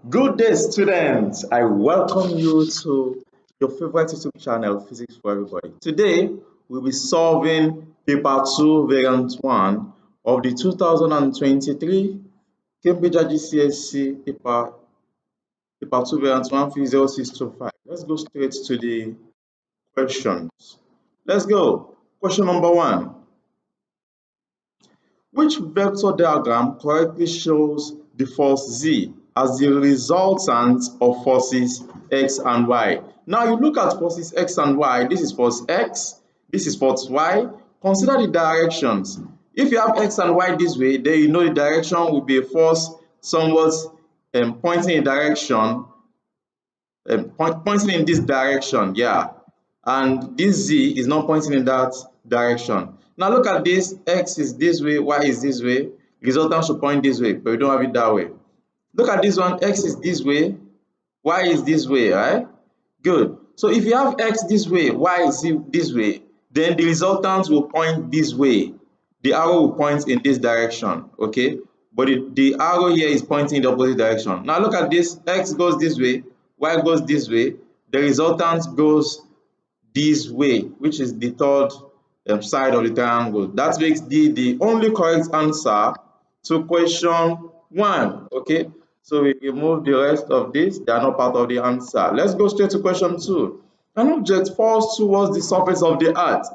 Good day, students. I welcome you to your favorite YouTube channel, Physics for Everybody. Today, we'll be solving paper 2, variant 1 of the 2023 Cambridge IGCSE paper 2, variant 1, 30625. Let's go straight to the questions. Let's go. Question number 1. Which vector diagram correctly shows the force Z as the resultant of forces X and Y? Now you look at forces X and Y. This is force X, this is force Y. Consider the directions. If you have X and Y this way, then you know the direction will be a force somewhat pointing in direction, pointing in this direction, yeah. And this Z is not pointing in that direction. Now look at this, X is this way, Y is this way. Resultant should point this way, but we don't have it that way. Look at this one, X is this way, Y is this way, right? Good. So if you have X this way, Y is this way, then the resultant will point this way. The arrow will point in this direction, okay? But the arrow here is pointing in the opposite direction. Now look at this, X goes this way, Y goes this way, the resultant goes this way, which is the third side of the triangle. That makes D the only correct answer to question 1. Okay, so we remove the rest of this, they are not part of the answer. Let's go straight to question 2. An object falls towards the surface of the earth.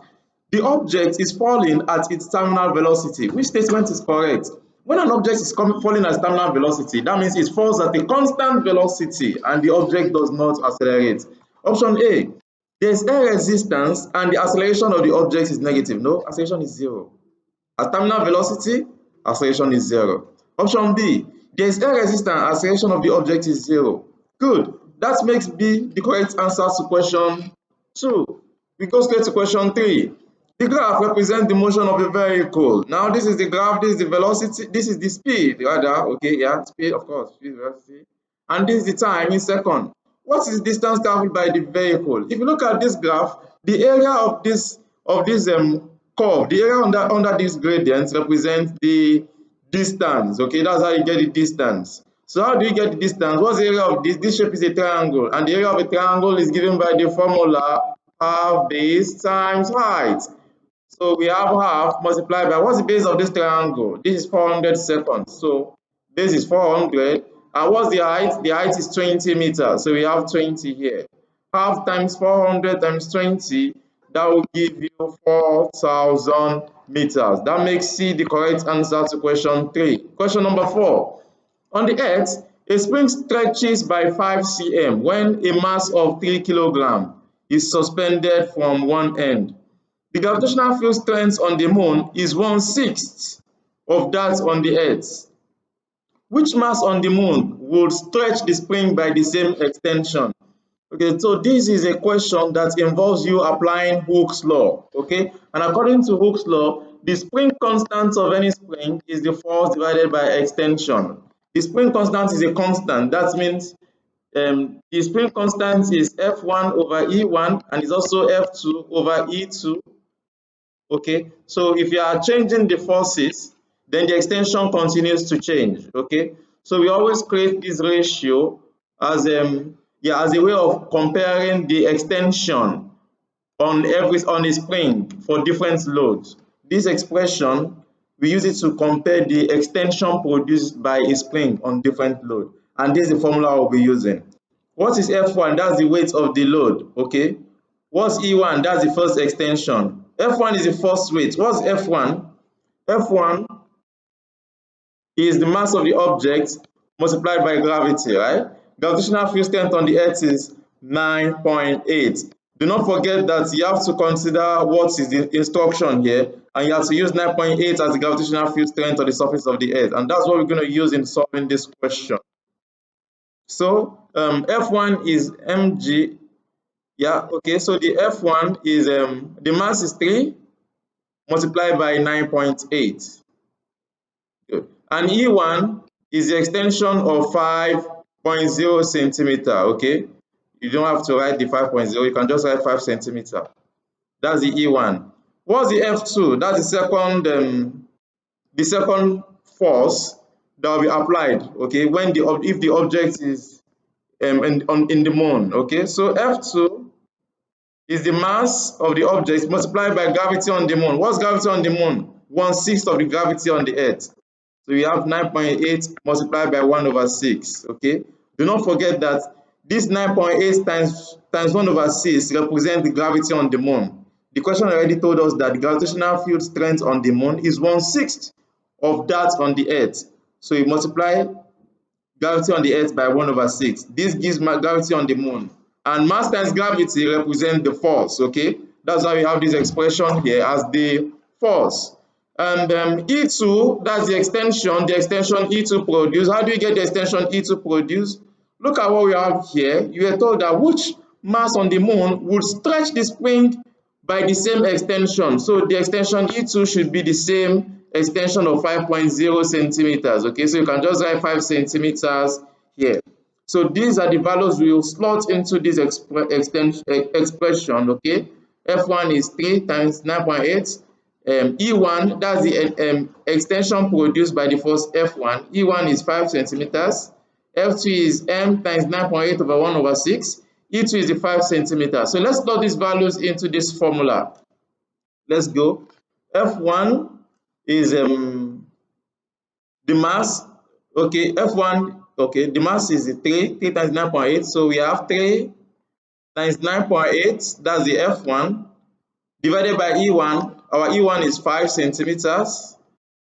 The object is falling at its terminal velocity. Which statement is correct? When an object is falling at terminal velocity, that means it falls at a constant velocity and the object does not accelerate. Option A, there is air resistance and the acceleration of the object is negative. No, acceleration is 0. At terminal velocity, acceleration is 0. Option B, there is air resistance and acceleration of the object is 0. Good. That makes B the correct answer to question 2. We go straight to question 3. The graph represents the motion of a vehicle. Now this is the graph, this is the velocity, this is the speed rather, okay, yeah, speed, of course, speed, velocity. And this is the time in seconds. What is the distance traveled by the vehicle? If you look at this graph, the area of this curve, the area under this gradient represents the distance. Okay, that's how you get the distance. So how do you get the distance? What's the area of this? This shape is a triangle, and the area of a triangle is given by the formula half base times height. So we have half multiplied by, what's the base of this triangle? This is 400 seconds. So base is 400. And what's the height? The height is 20 meters. So we have 20 here. Half times 400 times 20, that will give you 4,000 meters. That makes C the correct answer to question 3. Question number 4. On the earth, a spring stretches by 5 cm when a mass of 3 kilograms is suspended from one end. The gravitational field strength on the moon is 1/6 of that on the earth. Which mass on the moon would stretch the spring by the same extension? Okay, so this is a question that involves you applying Hooke's law. Okay, and according to Hooke's law, the spring constant of any spring is the force divided by extension. The spring constant is a constant. That means the spring constant is F1 over E1 and is also F2 over E2. Okay, so if you are changing the forces, then the extension continues to change. Okay, so we always create this ratio as as a way of comparing the extension on a spring for different loads. This expression, we use it to compare the extension produced by a spring on different load, and this is the formula we'll be using. What is F1? That's the weight of the load. Okay, what's E1? That's the first extension. F1 is the first weight. What's F1? F1 is the mass of the object multiplied by gravity, right? Gravitational field strength on the earth is 9.8. Do not forget that you have to consider what is the instruction here, and you have to use 9.8 as the gravitational field strength on the surface of the earth, and that's what we're going to use in solving this question. So F1 is mg. Yeah, okay, so the F1 is the mass is 3 multiplied by 9.8. Good. And E1 is the extension of 5.0 centimeter. Okay, you don't have to write the 5.0, you can just write 5 centimeter. That's the E1. What's the F2? That's the second force. that will be applied, okay, when if the object is in the moon, okay. So F2 is the mass of the object multiplied by gravity on the moon. What's gravity on the moon? 1/6 of the gravity on the earth. So we have 9.8 multiplied by 1 over 6, okay. Do not forget that this 9.8 times 1 over 6 represents the gravity on the moon. The question already told us that the gravitational field strength on the moon is 1/6 of that on the earth. So you multiply gravity on the earth by 1 over 6. This gives gravity on the moon. And mass times gravity represent the force, okay? That's why we have this expression here as the force. And E2, that's the extension E2 produced. How do you get the extension E2 produced? Look at what we have here. You are told that which mass on the moon would stretch the spring by the same extension. So the extension E2 should be the same extension of 5.0 centimeters. Okay, so you can just write 5 centimeters here. So these are the values we will slot into this expression. Okay, F1 is 3 times 9.8. E1, that's the extension produced by the force F1. E1 is 5 centimeters. F2 is m times 9.8 over 1 over 6. E2 is the 5 centimeters. So let's plug these values into this formula. Let's go. F1 is the mass. Okay, F1, okay, the mass is the 3 times 9.8. So we have 3 times 9.8, that's the F1, divided by E1. Our E1 is 5 centimeters,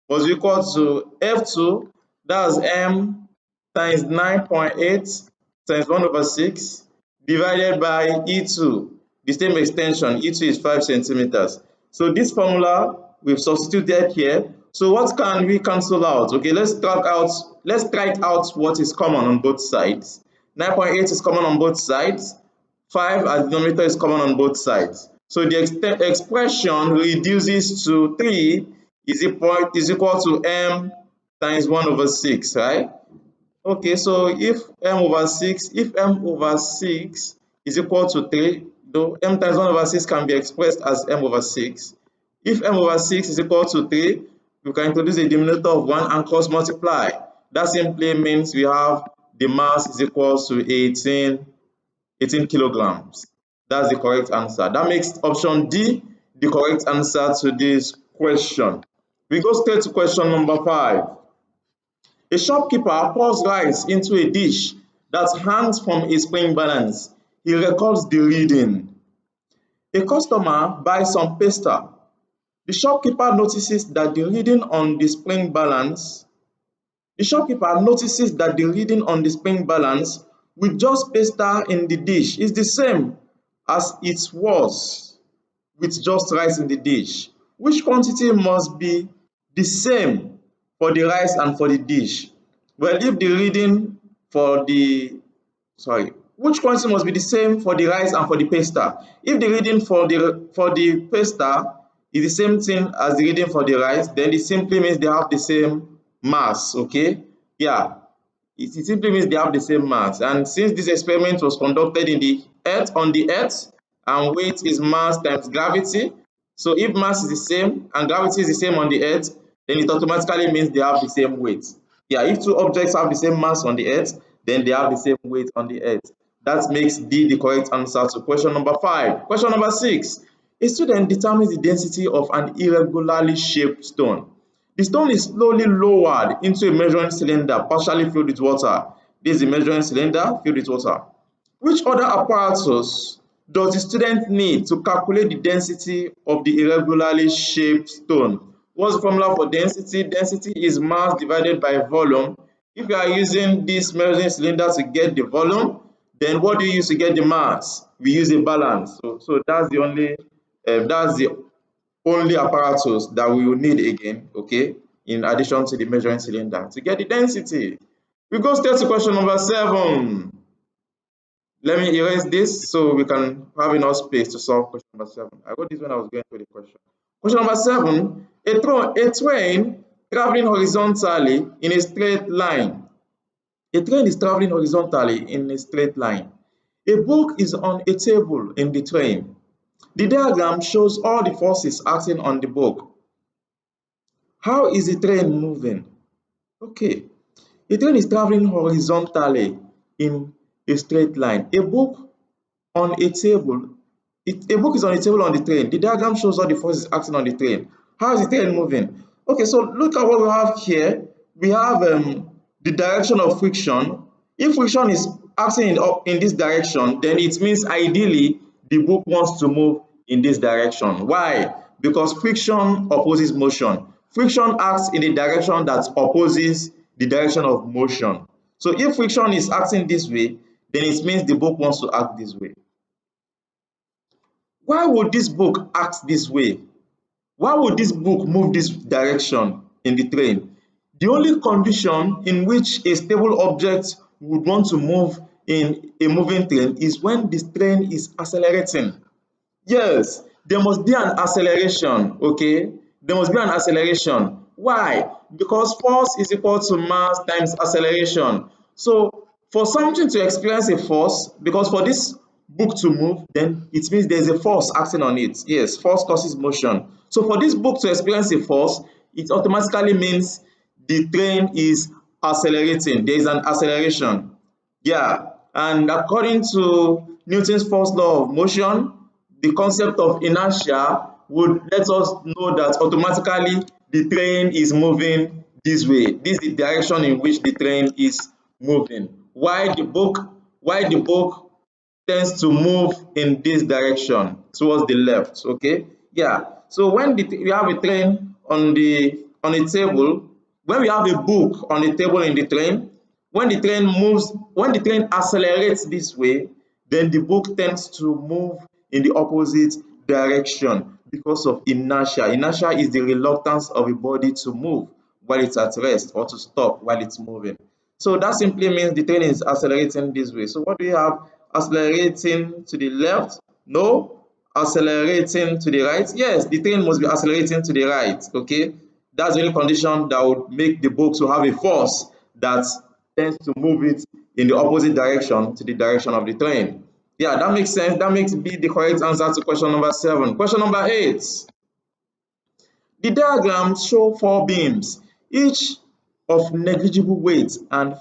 was equal to F2, that's m times 9.8 times 1 over 6, divided by E2, the same extension, E2 is 5 centimeters. So this formula we've substituted here. So what can we cancel out? Okay, let's strike out what is common on both sides. 9.8 is common on both sides. 5 as the denominator is common on both sides. So the expression reduces to 3 is equal to m times 1 over 6, right? Okay, so if m over 6 is equal to 3, though m times 1 over 6 can be expressed as m over 6. If m over 6 is equal to 3, we can introduce a denominator of 1 and cross multiply. That simply means we have the mass is equal to 18 kilograms. That's the correct answer. That makes option D the correct answer to this question. We go straight to question number 5. A shopkeeper pours rice into a dish that hangs from a spring balance. He records the reading. A customer buys some pasta. The shopkeeper notices that the reading on the spring balance with just pasta in the dish is the same as it was with just rice in the dish. Which quantity must be the same for the rice and for the dish? Well, if the reading for the which quantity must be the same for the rice and for the pasta? If the reading for the pasta is the same thing as the reading for the rice, then it simply means they have the same mass. Okay, yeah, it simply means they have the same mass. And since this experiment was conducted on the earth, and weight is mass times gravity, so if mass is the same and gravity is the same on the earth, then it automatically means they have the same weight. Yeah, if two objects have the same mass on the earth, then they have the same weight on the earth. That makes D the correct answer to question number 5. Question number 6. A student determines the density of an irregularly shaped stone. The stone is slowly lowered into a measuring cylinder partially filled with water. This is the measuring cylinder filled with water. Which other apparatus does the student need to calculate the density of the irregularly shaped stone? What's the formula for density? Density is mass divided by volume. If you are using this measuring cylinder to get the volume, then what do you use to get the mass? We use a balance. So that's the only apparatus that we will need again, okay, in addition to the measuring cylinder to get the density. We go straight to question number 7. Let me erase this so we can have enough space to solve question number 7. I wrote this when I was going through the question. Question number 7, a train traveling horizontally in a straight line. A train is traveling horizontally in a straight line. A book is on a table in the train. The diagram shows all the forces acting on the book. How is the train moving? Okay, A train is traveling horizontally in a straight line. A book on a table, a book is on a table on the train. The diagram shows all the forces acting on the train. How is the train moving? Okay, so look at what we have here. We have the direction of friction. If friction is acting in this direction, then it means ideally the book wants to move in this direction. Why? Because friction opposes motion. Friction acts in the direction that opposes the direction of motion. So if friction is acting this way, then it means the book wants to act this way. Why would this book act this way? Why would this book move this direction in the train? The only condition in which a stable object would want to move in a moving train is when the train is accelerating. Yes, there must be an acceleration, okay? There must be an acceleration. Why? Because force is equal to mass times acceleration. So for something to experience a force, because for this book to move, then it means there's a force acting on it. Yes, force causes motion. So for this book to experience a force, it automatically means the train is accelerating. There is an acceleration. Yeah, and according to Newton's first law of motion, the concept of inertia would let us know that automatically the train is moving this way. This is the direction in which the train is moving. Why the book tends to move in this direction towards the left. Okay, yeah. So when we have a train on a table, when we have a book on a table in the train, when the train accelerates this way, then the book tends to move in the opposite direction because of inertia. Inertia is the reluctance of a body to move while it's at rest or to stop while it's moving. So that simply means the train is accelerating this way. So what do we have? Accelerating to the left? No. Accelerating to the right? Yes, the train must be accelerating to the right. Okay, that's the only condition that would make the book to have a force that tends to move it in the opposite direction to the direction of the train. Yeah, that makes sense. That makes B the correct answer to question number 7. Question number 8. The diagram show 4 beams, each of negligible weight and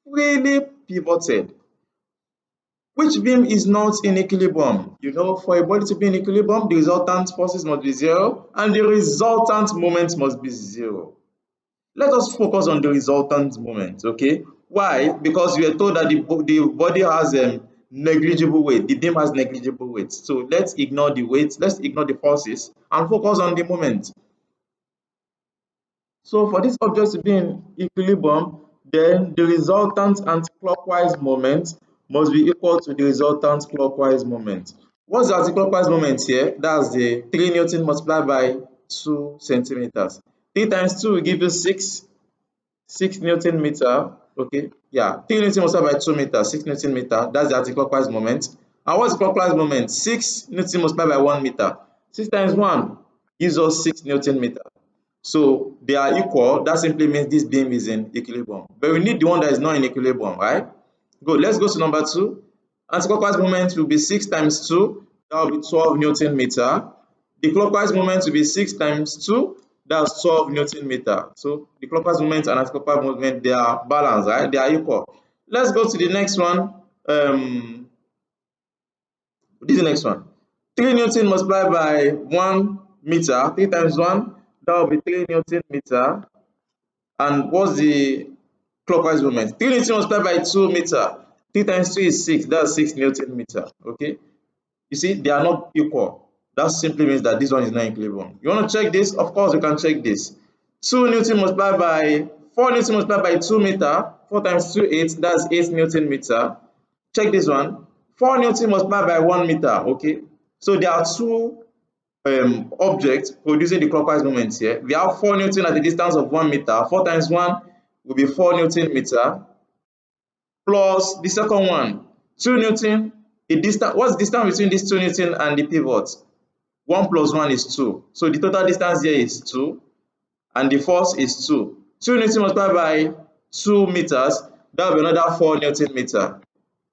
freely pivoted. Which beam is not in equilibrium? You know, for a body to be in equilibrium, the resultant forces must be 0 and the resultant moment must be 0. Let us focus on the resultant moment, okay? Why? Because we are told that the body has negligible weight. The beam has negligible weight. So let's ignore the weight, let's ignore the forces and focus on the moment. So for this object to be in equilibrium, then the resultant anti-clockwise moment must be equal to the resultant clockwise moment. What's the anti-clockwise moment here? That's the 3 Newton multiplied by 2 centimeters. 3 times 2 will give you 6 Newton meter. Okay, yeah, 3 Newton multiplied by 2 meters, 6 Newton meter. That's the anti-clockwise moment. And what's the clockwise moment? 6 Newton multiplied by 1 meter. 6 times 1 gives us 6 Newton meter. So they are equal. That simply means this beam is in equilibrium. But we need the one that is not in equilibrium, right? Good. Let's go to number 2. Anti-clockwise moment will be 6 times 2. That will be 12 Newton meter. The clockwise moment will be 6 times 2. That's 12 Newton meter. So the clockwise moment and anti-clockwise moment, they are balanced, right? They are equal. Let's go to the next one. This is the next one. 3 Newton multiplied by 1 meter. 3 times 1, that will be 3 Newton meter. And what's the clockwise moment? 3 Newton multiplied by 2 meter. 3 times 2 is 6. That's 6 Newton meter. Okay. You see, they are not equal. That simply means that this one is not in equilibrium. You want to check this? Of course, you can check this. 2 Newton multiplied by 4 Newton multiplied by 2 meter. 4 times 2, 8. That's 8 Newton meter. Check this one. 4 Newton multiplied by 1 meter. Okay. So there are two objects producing the clockwise moment here. We have 4 Newton at a distance of 1 meter. 4 times 1 will be 4 Newton meter. Plus the second one, 2 Newton. What's the distance between this 2 Newton and the pivot? 1 plus 1 is 2. So the total distance here is 2. And the force is 2. 2 Newton multiplied by 2 meters. That will be another 4 Newton meter.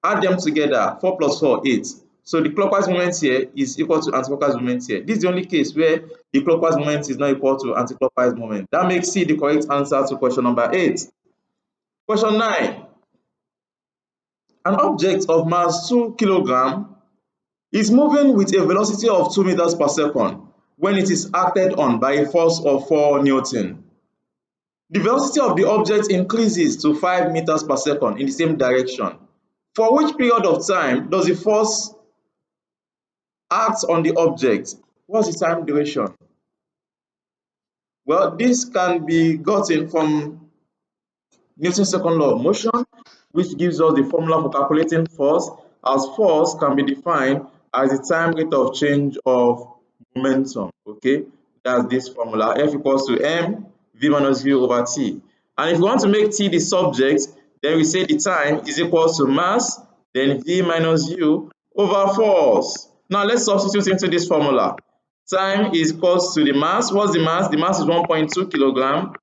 Add them together. 4 plus 4, 8. So the clockwise moment here is equal to anti-clockwise moment here. This is the only case where the clockwise moment is not equal to anti-clockwise moment. That makes C the correct answer to question number 8. Question 9. An object of mass 2 kg is moving with a velocity of 2 meters per second when it is acted on by a force of 4 Newton. The velocity of the object increases to 5 meters per second in the same direction. For which period of time does the force act on the object? What's the time duration? Well, this can be gotten from Newton's second law of motion, which gives us the formula for calculating force, as force can be defined as the time rate of change of momentum. Okay, that's this formula. F equals to m v minus u over t. And if you want to make t the subject, then we say the time is equals to mass, then v minus u over force. Now let's substitute into this formula. Time is equals to the mass. What's the mass? The mass is 1.2 kilogram.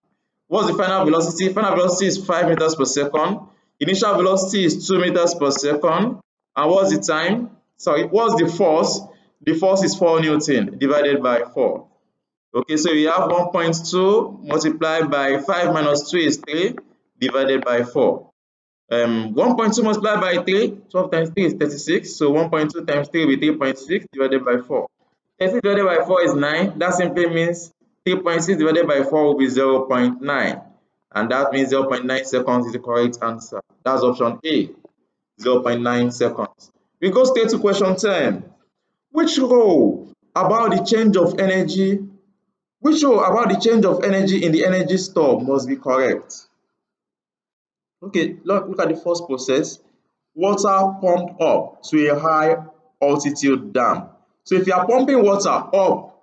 What's the final velocity? Final velocity is 5 meters per second. Initial velocity is 2 meters per second. And what's the time? Sorry, what's the force? The force is 4 Newton divided by 4. Okay, so you have 1.2 multiplied by 5 minus 2 is 3 divided by 4. 1.2 multiplied by 3, 12 times 3 is 36. So 1.2 times 3 will be 3.6 divided by 4. 36 divided by 4 is 9. That simply means 3.6 divided by 4 will be 0.9. And that means 0.9 seconds is the correct answer. That's option A, 0.9 seconds. We go straight to question 10. Which rule about the change of energy in the energy store must be correct? Okay, look at the first process. Water pumped up to a high altitude dam. So if you are pumping water up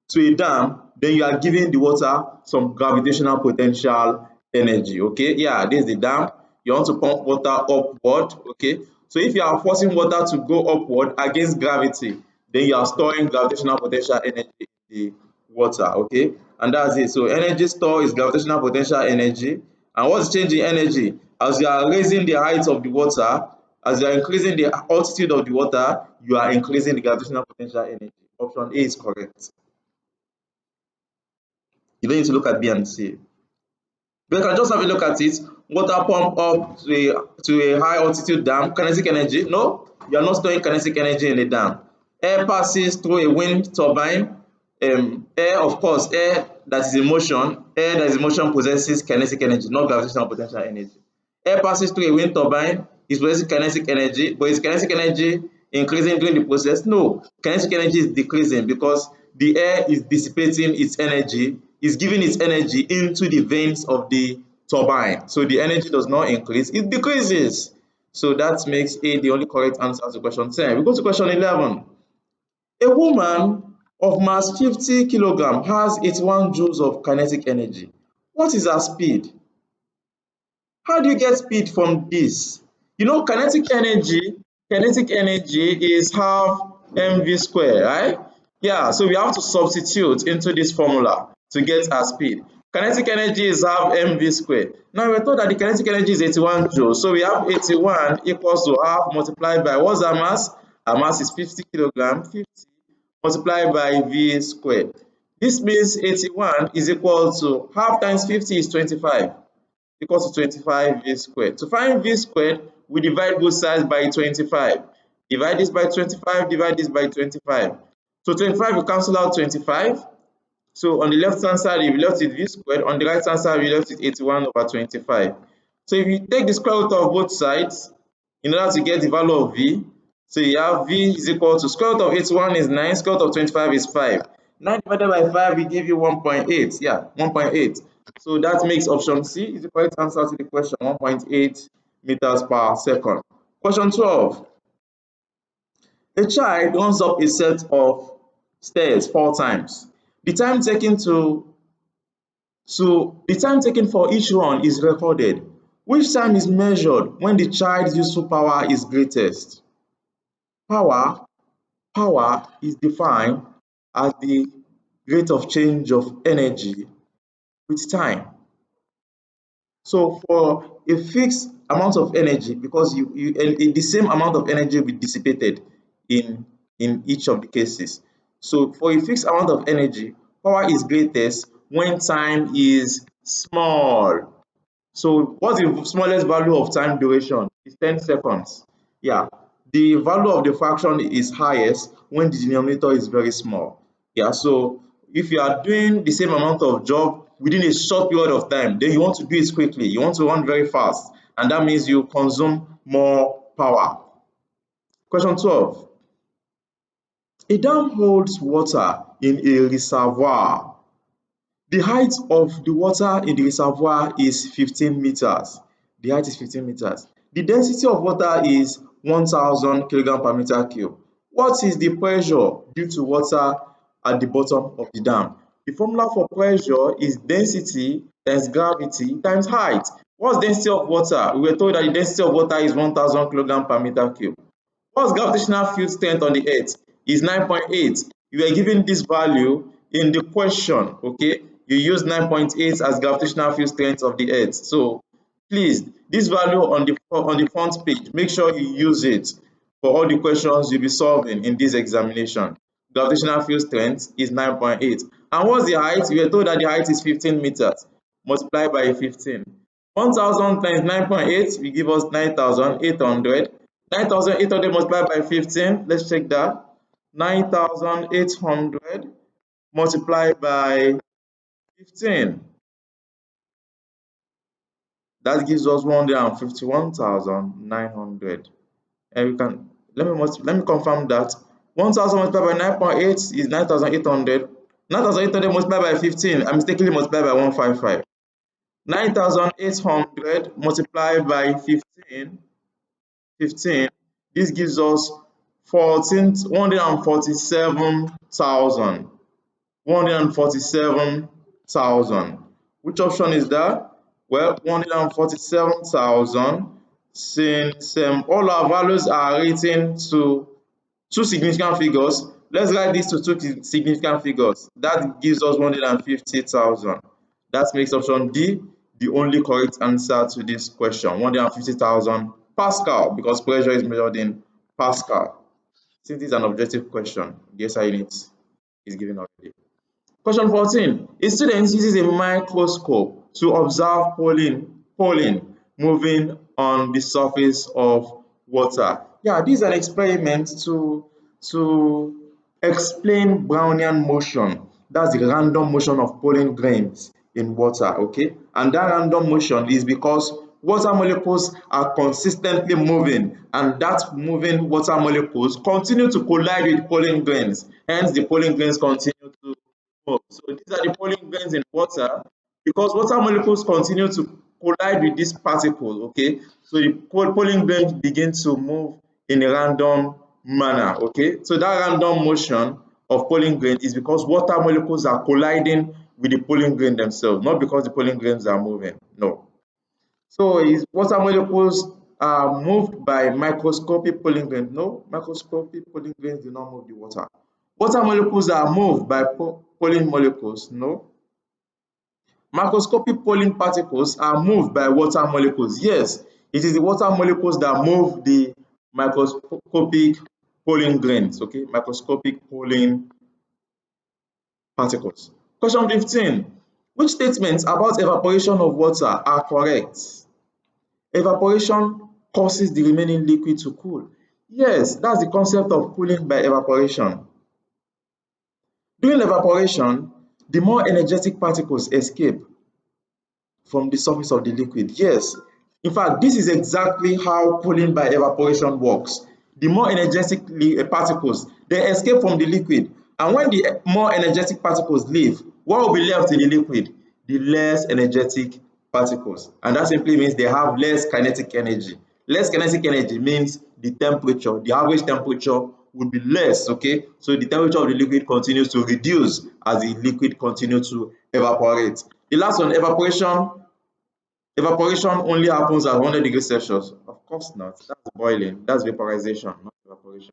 to a dam, then you are giving the water some gravitational potential energy. Okay, yeah, this is the dam. You want to pump water upward. Okay, so if you are forcing water to go upward against gravity, then you are storing gravitational potential energy in the water. Okay, and that's it. So energy store is gravitational potential energy. And what's changing energy? As you are raising the height of the water, as you are increasing the altitude of the water, you are increasing the gravitational potential energy. Option A is correct. You don't need to look at B and C. You can just have a look at it. Water pump up to a high altitude dam, kinetic energy. No, you are not storing kinetic energy in the dam. Air passes through a wind turbine. Air, of course, air that is in motion. Air that is in motion possesses kinetic energy, not gravitational potential energy. Air passes through a wind turbine, is possessing kinetic energy, but is kinetic energy increasing during the process? No, kinetic energy is decreasing because the air is dissipating its energy, is giving its energy into the veins of the turbine. So the energy does not increase, it decreases. So that makes A the only correct answer to question 10. We go to question 11. A woman of mass 50 kg has 81 joules of kinetic energy. What is her speed? How do you get speed from this? You know, kinetic energy is half mv square, right? Yeah, so we have to substitute into this formula to get our speed. Kinetic energy is half mv square. Now we're told that the kinetic energy is 81 joules. So we have 81 equals to half multiplied by, what's our mass? Our mass is 50 kilogram, 50 multiplied by v squared. This means 81 is equal to half times 50 is 25. Equals to 25 v squared. To find v squared, we divide both sides by 25. Divide this by 25, divide this by 25. So 25 will cancel out 25. So on the left hand side, you left with v squared. On the right hand side, you left with 81 over 25. So if you take the square root of both sides, in order to get the value of v, so you have v is equal to square root of 81 is 9, square root of 25 is 5. 9 divided by 5 will give you 1.8. Yeah, 1.8. So that makes option C is the correct answer to the question, 1.8 meters per second. Question 12. A child runs up a set of stairs 4 times. The time taken for each run is recorded. Which time is measured when the child's useful power is greatest? Power is defined as the rate of change of energy with time. So for a fixed amount of energy, because the same amount of energy will be dissipated in each of the cases. So for a fixed amount of energy, power is greatest when time is small. So what's the smallest value of time duration? It's 10 seconds. Yeah, the value of the fraction is highest when the denominator is very small. Yeah, so if you are doing the same amount of job within a short period of time, then you want to do it quickly. You want to run very fast, and that means you consume more power. Question 12. A dam holds water in a reservoir. The height of the water in the reservoir is 15 meters. The height is 15 meters. The density of water is 1000 kilogram per meter cube. What is the pressure due to water at the bottom of the dam? The formula for pressure is density times gravity times height. What's density of water? We were told that the density of water is 1000 kilogram per meter cube. What's gravitational field strength on the earth? Is 9.8. You were given this value in the question, okay? You use 9.8 as gravitational field strength of the earth. So please, this value on the front page, make sure you use it for all the questions you'll be solving in this examination. Gravitational field strength is 9.8. And what's the height? We were told that the height is 15 meters. Multiply by 15. 1000 times 9.8 will give us 9800. 9800 multiplied by 15, let's check that. 9800 multiplied by 15. That gives us 151,900. And we can let me confirm that. 1000 multiplied by 9.8 is 9800. 9800 multiplied by 15, I mistakenly multiplied by 155. 9800 multiplied by 15, this gives us 147,000. 147,000. Which option is that? Well, 147,000, since all our values are written to two significant figures, let's write this to two significant figures. That gives us 150,000. That makes option D the only correct answer to this question. 150,000 Pascal, because pressure is measured in Pascal. Since this is an objective question, the SI unit is given already. Question 14. A student uses a microscope to observe pollen moving on the surface of water. Yeah, this is an experiment to explain Brownian motion. That's the random motion of pollen grains in water, okay? And that random motion is because water molecules are consistently moving, and that moving water molecules continue to collide with pollen grains. Hence, the pollen grains continue to move. So these are the pollen grains in water. Because water molecules continue to collide with this particle, okay? So the pollen grains begin to move in a random manner, okay? So that random motion of pollen grain is because water molecules are colliding with the pollen grain themselves, not because the pollen grains are moving. No. So is water molecules are moved by microscopic pollen grains? No, microscopic pollen grains do not move the water. Water molecules are moved by pollen molecules? No. Macroscopic pollen particles are moved by water molecules. Yes, it is the water molecules that move the microscopic pollen grains, okay? Microscopic pollen particles. Question 15. Which statements about evaporation of water are correct? Evaporation causes the remaining liquid to cool. Yes, that's the concept of cooling by evaporation. During evaporation, the more energetic particles escape from the surface of the liquid. Yes, in fact, this is exactly how cooling by evaporation works. The more energetic particles, they escape from the liquid, and when the more energetic particles leave, what will be left in the liquid? The less energetic particles, and that simply means they have less kinetic energy. Less kinetic energy means the temperature, the average temperature would be less, okay? So the temperature of the liquid continues to reduce as the liquid continues to evaporate. The last one, evaporation. Evaporation only happens at 100 degrees Celsius. Of course not. That's boiling. That's vaporization, not evaporation.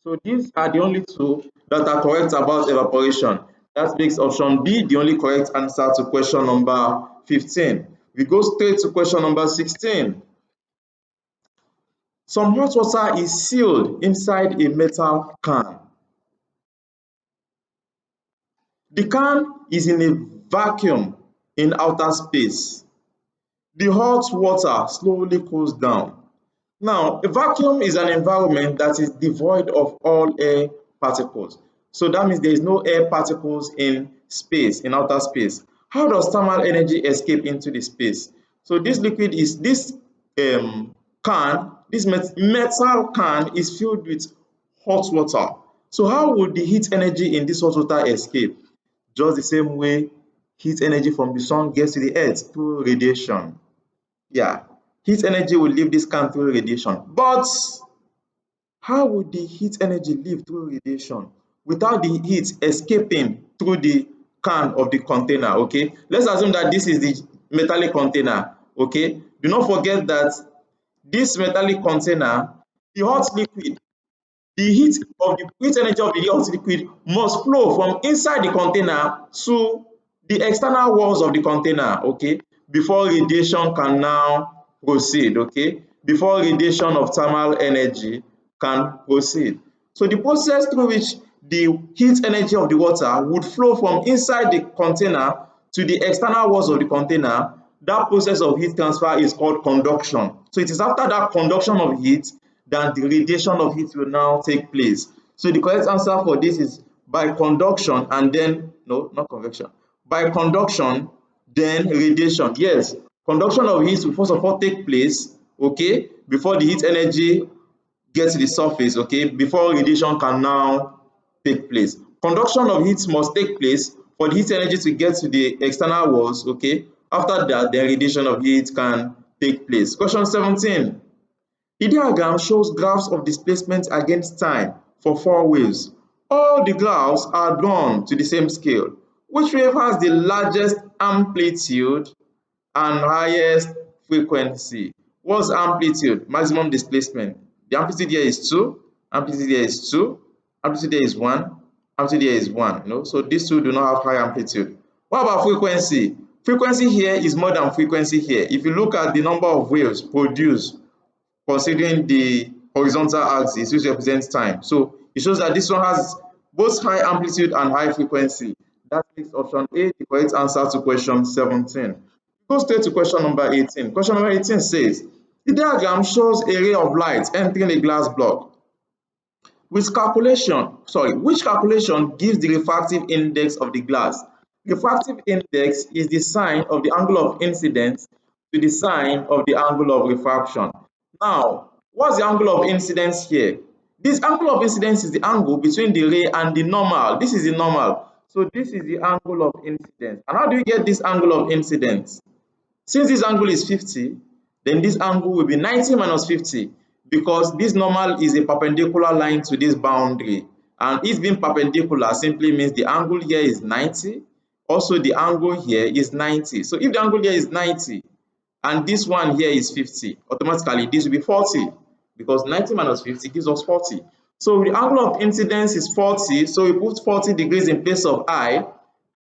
So these are the only two that are correct about evaporation. That makes option B the only correct answer to question number 15. We go straight to question number 16. Some hot water is sealed inside a metal can. The can is in a vacuum in outer space. the hot water slowly cools down. Now, a vacuum is an environment that is devoid of all air particles. So that means there is no air particles in space, in outer space. How does thermal energy escape into the space? So this liquid is this can, this metal can is filled with hot water. So how would the heat energy in this hot water escape? Just the same way heat energy from the sun gets to the earth through radiation. Yeah, heat energy will leave this can through radiation. But how would the heat energy leave through radiation without the heat escaping through the can of the container? Okay, let's assume that this is the metallic container. Okay, do not forget that this metallic container, the hot liquid, the heat energy of the hot liquid must flow from inside the container to the external walls of the container, okay, before radiation can now proceed, okay, before radiation of thermal energy can proceed. So the process through which the heat energy of the water would flow from inside the container to the external walls of the container, that process of heat transfer is called conduction. So it is after that conduction of heat that the radiation of heat will now take place. So the correct answer for this is by conduction and then, no, not convection. By conduction, then radiation. Yes, conduction of heat will first of all take place, okay, before the heat energy gets to the surface, okay, before radiation can now take place. Conduction of heat must take place for the heat energy to get to the external walls, okay. After that, then radiation of heat can take place. Question 17. The diagram shows graphs of displacement against time for 4 waves. All the graphs are drawn to the same scale. Which wave has the largest amplitude and highest frequency? What's amplitude? Maximum displacement. The amplitude here is 2, amplitude here is 2, amplitude here is 1, amplitude here is 1. You know? So these two do not have high amplitude. What about frequency? Frequency here is more than frequency here. If you look at the number of waves produced considering the horizontal axis which represents time. So it shows that this one has both high amplitude and high frequency. That makes option A the correct answer to question 17. Go straight to question number 18. Question number 18 says, the diagram shows a ray of light entering a glass block. Which calculation gives the refractive index of the glass? Refractive index is the sine of the angle of incidence to the sine of the angle of refraction. Now, what's the angle of incidence here? This angle of incidence is the angle between the ray and the normal. This is the normal. So this is the angle of incidence. And how do you get this angle of incidence? Since this angle is 50, then this angle will be 90 minus 50 because this normal is a perpendicular line to this boundary. And it being perpendicular simply means the angle here is 90. Also, the angle here is 90. So if the angle here is 90 and this one here is 50, automatically this will be 40 because 90 minus 50 gives us 40. So the angle of incidence is 40. So we put 40 degrees in place of I.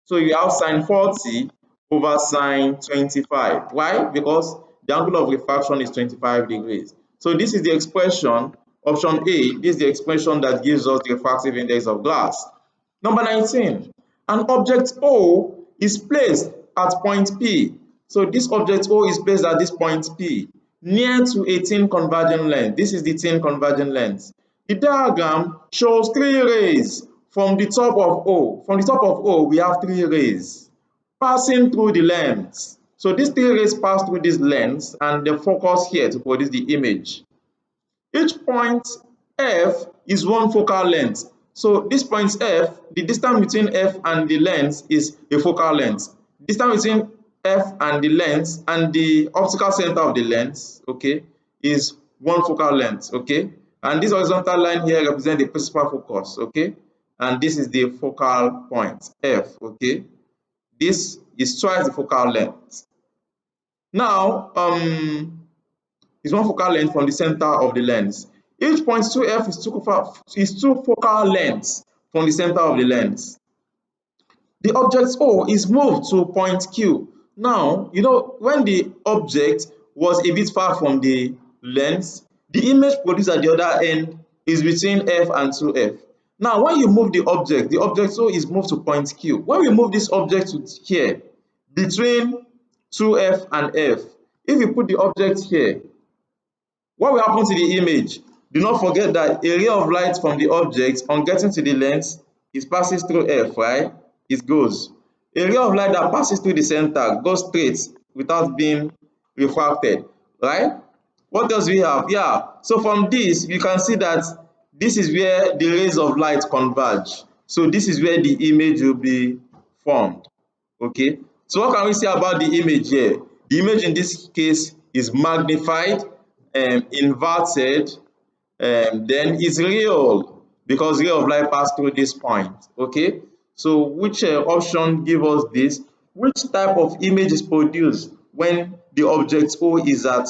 So you have sine 40 over sine 25. Why? Because the angle of refraction is 25 degrees. So this is the expression, option A, this is the expression that gives us the refractive index of glass. Number 19, an object O is placed at point P. So this object O is placed at this point P, near to a thin converging lens. This is the thin converging lens. The diagram shows 3 rays from the top of O. From the top of O, we have 3 rays passing through the lens. So these 3 rays pass through this lens and they focus here to produce the image. Each point F is one focal length. So this point F, the distance between F and the lens is a focal length. Distance between F and the lens and the optical center of the lens, okay, is one focal length, okay. And this horizontal line here represents the principal focus, okay. And this is the focal point F, okay. This is twice the focal length. Now, is one focal length from the center of the lens. Each point 2F is 2 focal lengths from the center of the lens. The object O is moved to point Q. Now, you know, when the object was a bit far from the lens, the image produced at the other end is between F and 2F. Now, when you move the object O is moved to point Q. When we move this object to here, between 2F and F, If you put the object here, what will happen to the image? Do not forget that a ray of light from the object on getting to the lens, it passes through F, right? It goes. A ray of light that passes through the center goes straight without being refracted, right? What else we have? Yeah, so from this, you can see that this is where the rays of light converge. So this is where the image will be formed. Okay, so what can we say about the image here? The image in this case is magnified, inverted, then it's real because ray of light pass through this point. Okay, so which option give us this? Which type of image is produced when the object O is at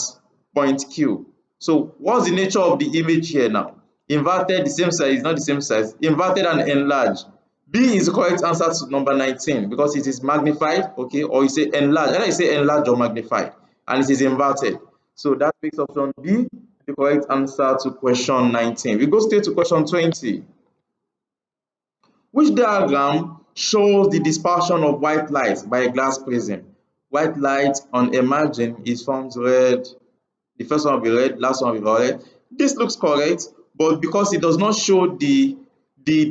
point Q? So what's the nature of the image here now? Inverted, the same size, not the same size. Inverted and enlarged. B is the correct answer to number 19 because it is magnified, okay, or you say enlarged. Either you say enlarged or magnified, and it is inverted. So that makes option B the correct answer to question 19. We go straight to question 20. Which diagram shows the dispersion of white light by a glass prism? White light on a margin is formed red. The first one will be red, last one will be violet. This looks correct, but because it does not show the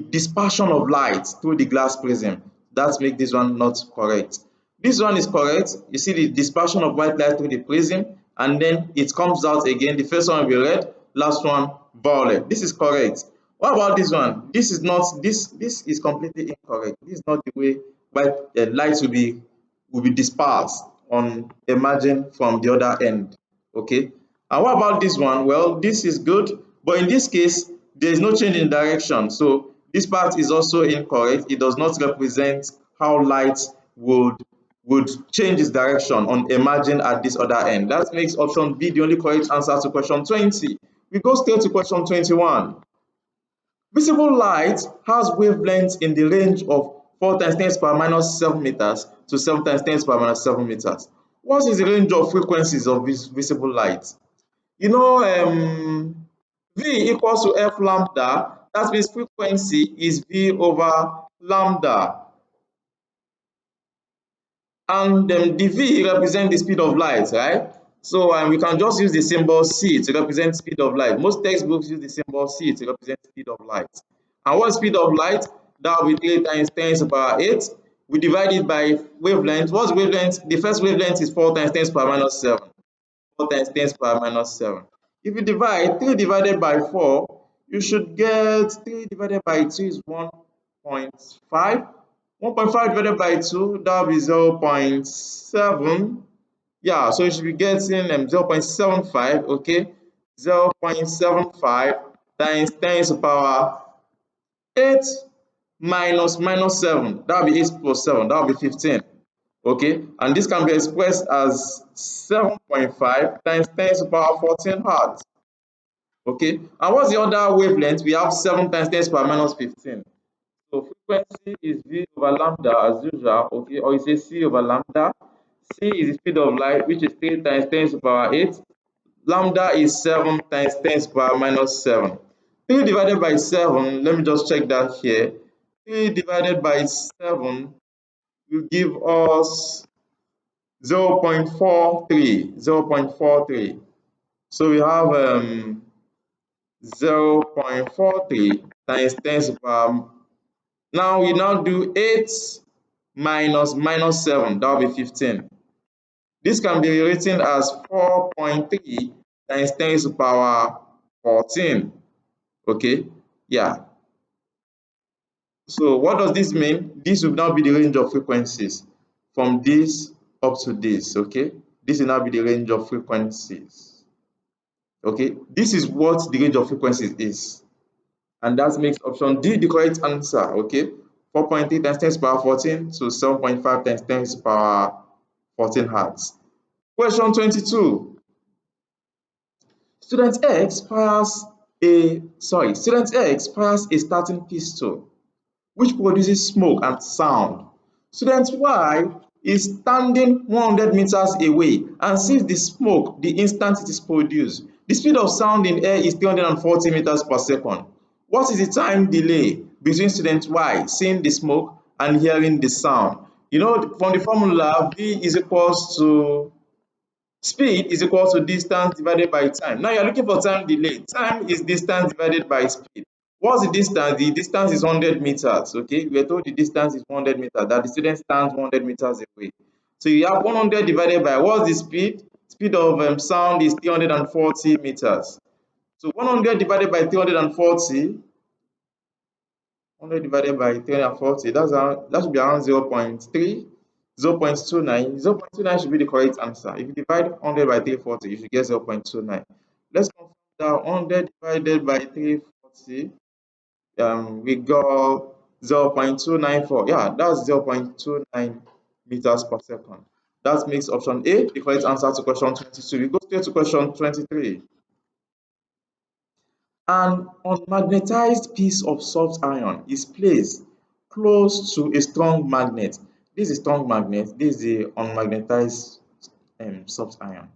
dispersion of light through the glass prism, that makes this one not correct. This one is correct. You see the dispersion of white light through the prism, and then it comes out again. The first one will be red, last one violet. This is correct. What about this one? This is not this is completely incorrect. This is not the way white light will be dispersed on emerging from the other end. Okay, and what about this one? Well, this is good, but in this case there is no change in direction, so this part is also incorrect. It does not represent how light would change its direction on emerging at this other end. That makes option B the only correct answer to question 20. We go straight to question 21. Visible light has wavelengths in the range of 4 times 10 to the power minus 7 meters to 7 times 10 to the power minus 7 meters. What is the range of frequencies of visible light? You know, V equals to F lambda. That means frequency is V over lambda. And the V represents the speed of light, right? So we can just use the symbol C to represent speed of light. Most textbooks use the symbol C to represent speed of light. And what is speed of light? That will be 3 times 10 to the power 8. We divide it by wavelength. What's wavelength? The first wavelength is 4 times 10 to the power minus 7. 4 times 10 to the power minus 7. If you divide 3 divided by 4, you should get 3 divided by 2 is 1.5. 1.5 divided by 2, that will be 0.7. Yeah, so you should be getting 0.75, okay? 0.75 times 10 to the power 8 minus 7. That will be 8 plus 7, that will be 15. Okay, and this can be expressed as 7.5 times 10 to the power 14 hertz. Okay, and what's the other wavelength? We have 7 times 10 to the power minus 15. So frequency is V over lambda as usual, okay, or you say C over lambda. C is the speed of light, which is 3 times 10 to the power 8. Lambda is 7 times 10 to the power minus 7. 3 divided by 7, let me just check that here. 3 divided by 7 will give us 0.43. So we have 0.43 times 10 to the power. Now we now do 8 minus 7, that will be 15. This can be written as 4.3 times 10 to the power 14. Okay, yeah. So what does this mean? This will now be the range of frequencies from this up to this, okay? This will now be the range of frequencies. Okay, this is what the range of frequencies is. And that makes option D the correct answer, okay? 4.3 times 10 to the power 14 to 7.5 times 10 to the power 14 hertz. Question 22. Student X fires a starting pistol which produces smoke and sound. Student Y is standing 100 meters away and sees the smoke the instant it is produced. The speed of sound in air is 340 meters per second. What is the time delay between student Y seeing the smoke and hearing the sound? You know, from the formula, V is equals to Speed is equal to distance divided by time. Now you are looking for time delay. Time is distance divided by speed. What's the distance? The distance is 100 meters. Okay, we are told the distance is 100 meters, that the student stands 100 meters away. So you have 100 divided by what's the speed? Speed of sound is 340 meters. So 100 divided by 340, 100 divided by 340, that should be around 0.3, 0.29. 0.29 should be the correct answer. If you divide 100 by 340, you should get 0.29. Let's confirm that 100 divided by 340, we got 0.294. Yeah, that's 0.29 meters per second. That makes option A the correct answer to question 22. We go straight to question 23. An unmagnetized piece of soft iron is placed close to a strong magnet. This is a strong magnet, this is the unmagnetized soft iron.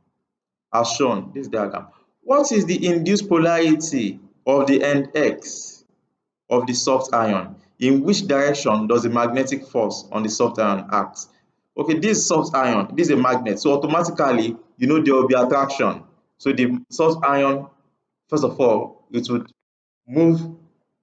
As shown, this diagram. What is the induced polarity of the end X of the soft iron? In which direction does the magnetic force on the soft iron act? Okay, this soft iron, this is a magnet, so automatically you know there will be attraction. So the soft iron, first of all, it would move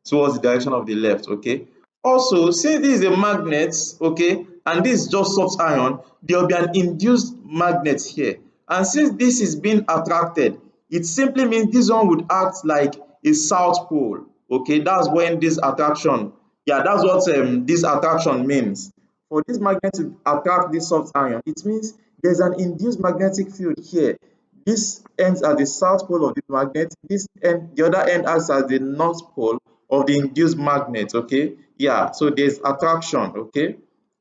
towards the direction of the left. Okay, also since this is a magnet, okay, and this is just soft iron, there will be an induced magnet here, and since this is being attracted, it simply means this one would act like a south pole. Okay, that's when this attraction, yeah, that's what this attraction means. For this magnet to attract this soft iron, it means there's an induced magnetic field here. This ends at the south pole of the magnet, this end, the other end acts as the north pole of the induced magnet. Okay, yeah, so there's attraction. Okay,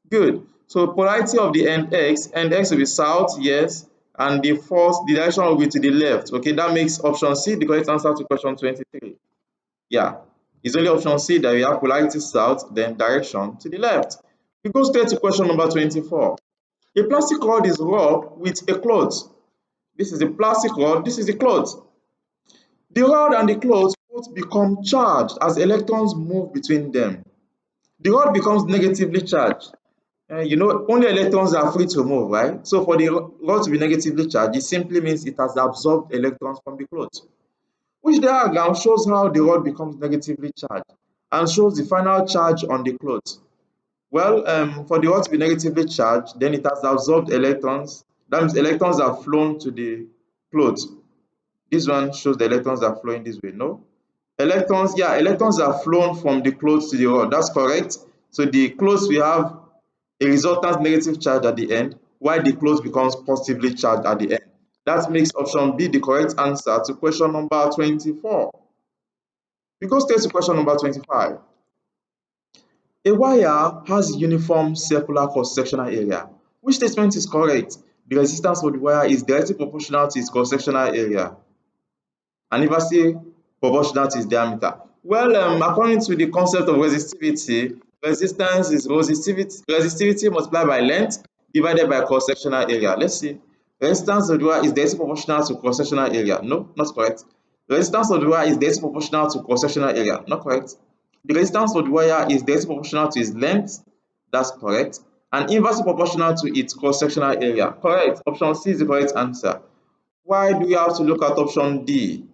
good. So polarity of the end X will be south, yes, and the force, the direction will be to the left. Okay, that makes option C the correct answer to question 23. Yeah, it's only option C that we have polarity south, then direction to the left. We go straight to question number 24. A plastic rod is rubbed with a cloth. This is a plastic rod, this is the cloth. The rod and the cloth both become charged as electrons move between them. The rod becomes negatively charged. You know, only electrons are free to move, right? So for the rod to be negatively charged, it simply means it has absorbed electrons from the cloth. Which diagram shows how the rod becomes negatively charged and shows the final charge on the cloth? Well, for the rod to be negatively charged, then it has absorbed electrons. That means electrons are flown to the cloth. This one shows the electrons are flowing this way. No? Electrons, yeah, electrons are flown from the cloth to the rod. That's correct. So the cloth, we have a resultant negative charge at the end, while the cloth becomes positively charged at the end. That makes option B the correct answer to question number 24. We go straight to question number 25. A wire has uniform circular cross-sectional area. Which statement is correct? The resistance of the wire is directly proportional to its cross-sectional area and inversely proportional to its diameter. Well, according to the concept of resistivity, resistance is resistivity multiplied by length divided by cross-sectional area. Let's see. Resistance of the wire is directly proportional to cross-sectional area. No, not correct. The resistance of the wire is directly proportional to cross-sectional area. Not correct. The resistance of the wire is directly proportional to its length. That's correct. And inversely proportional to its cross-sectional area. Correct. Option C is the correct answer. Why do we have to look at option D?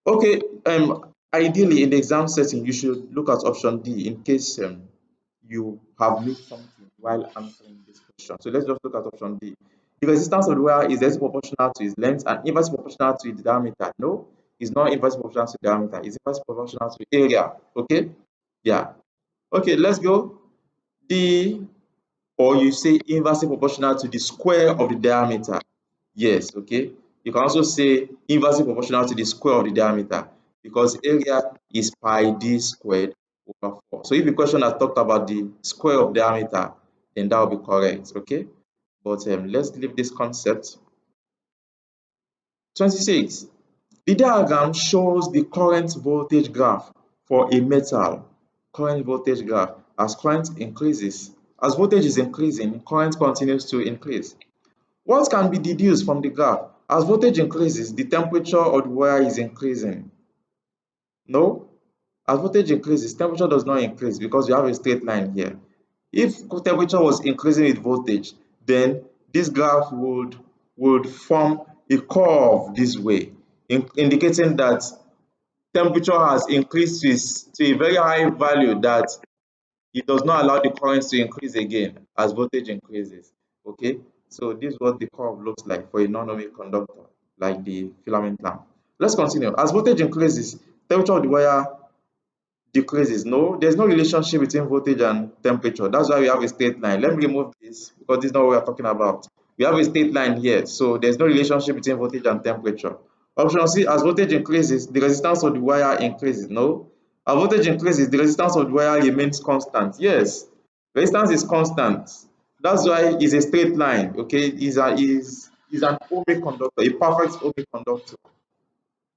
Okay, ideally in the exam setting, you should look at option D in case you have missed something while answering this question. So let's just look at option D. The resistance of the wire is directly proportional to its length and inversely proportional to its diameter. No, it's not inversely proportional to diameter, it's inversely proportional to area. Okay, yeah. Okay, let's go. D, or you say inversely proportional to the square of the diameter. Yes, okay. You can also say inversely proportional to the square of the diameter because area is pi d squared over 4. So if the question has talked about the square of diameter, then that will be correct, okay? But let's leave this concept. 26. The diagram shows the current voltage graph for a metal. Current voltage graph. As current increases, as voltage is increasing, current continues to increase. What can be deduced from the graph? As voltage increases, the temperature of the wire is increasing. No? As voltage increases, temperature does not increase because you have a straight line here. If temperature was increasing with voltage, then this graph would would form a curve this way, indicating that temperature has increased to a very high value that it does not allow the current to increase again as voltage increases. Okay, so this is what the curve looks like for a non-ohmic conductor like the filament lamp. Let's continue. As voltage increases, temperature of the wire decreases. No, there's no relationship between voltage and temperature. That's why we have a straight line. Let me remove this because this is not what we are talking about. We have a straight line here, so there's no relationship between voltage and temperature. Option C, as voltage increases, the resistance of the wire increases. No, as voltage increases, the resistance of the wire remains constant. Yes, resistance is constant. That's why it's a straight line. Okay, is an ohmic conductor, a perfect ohmic conductor.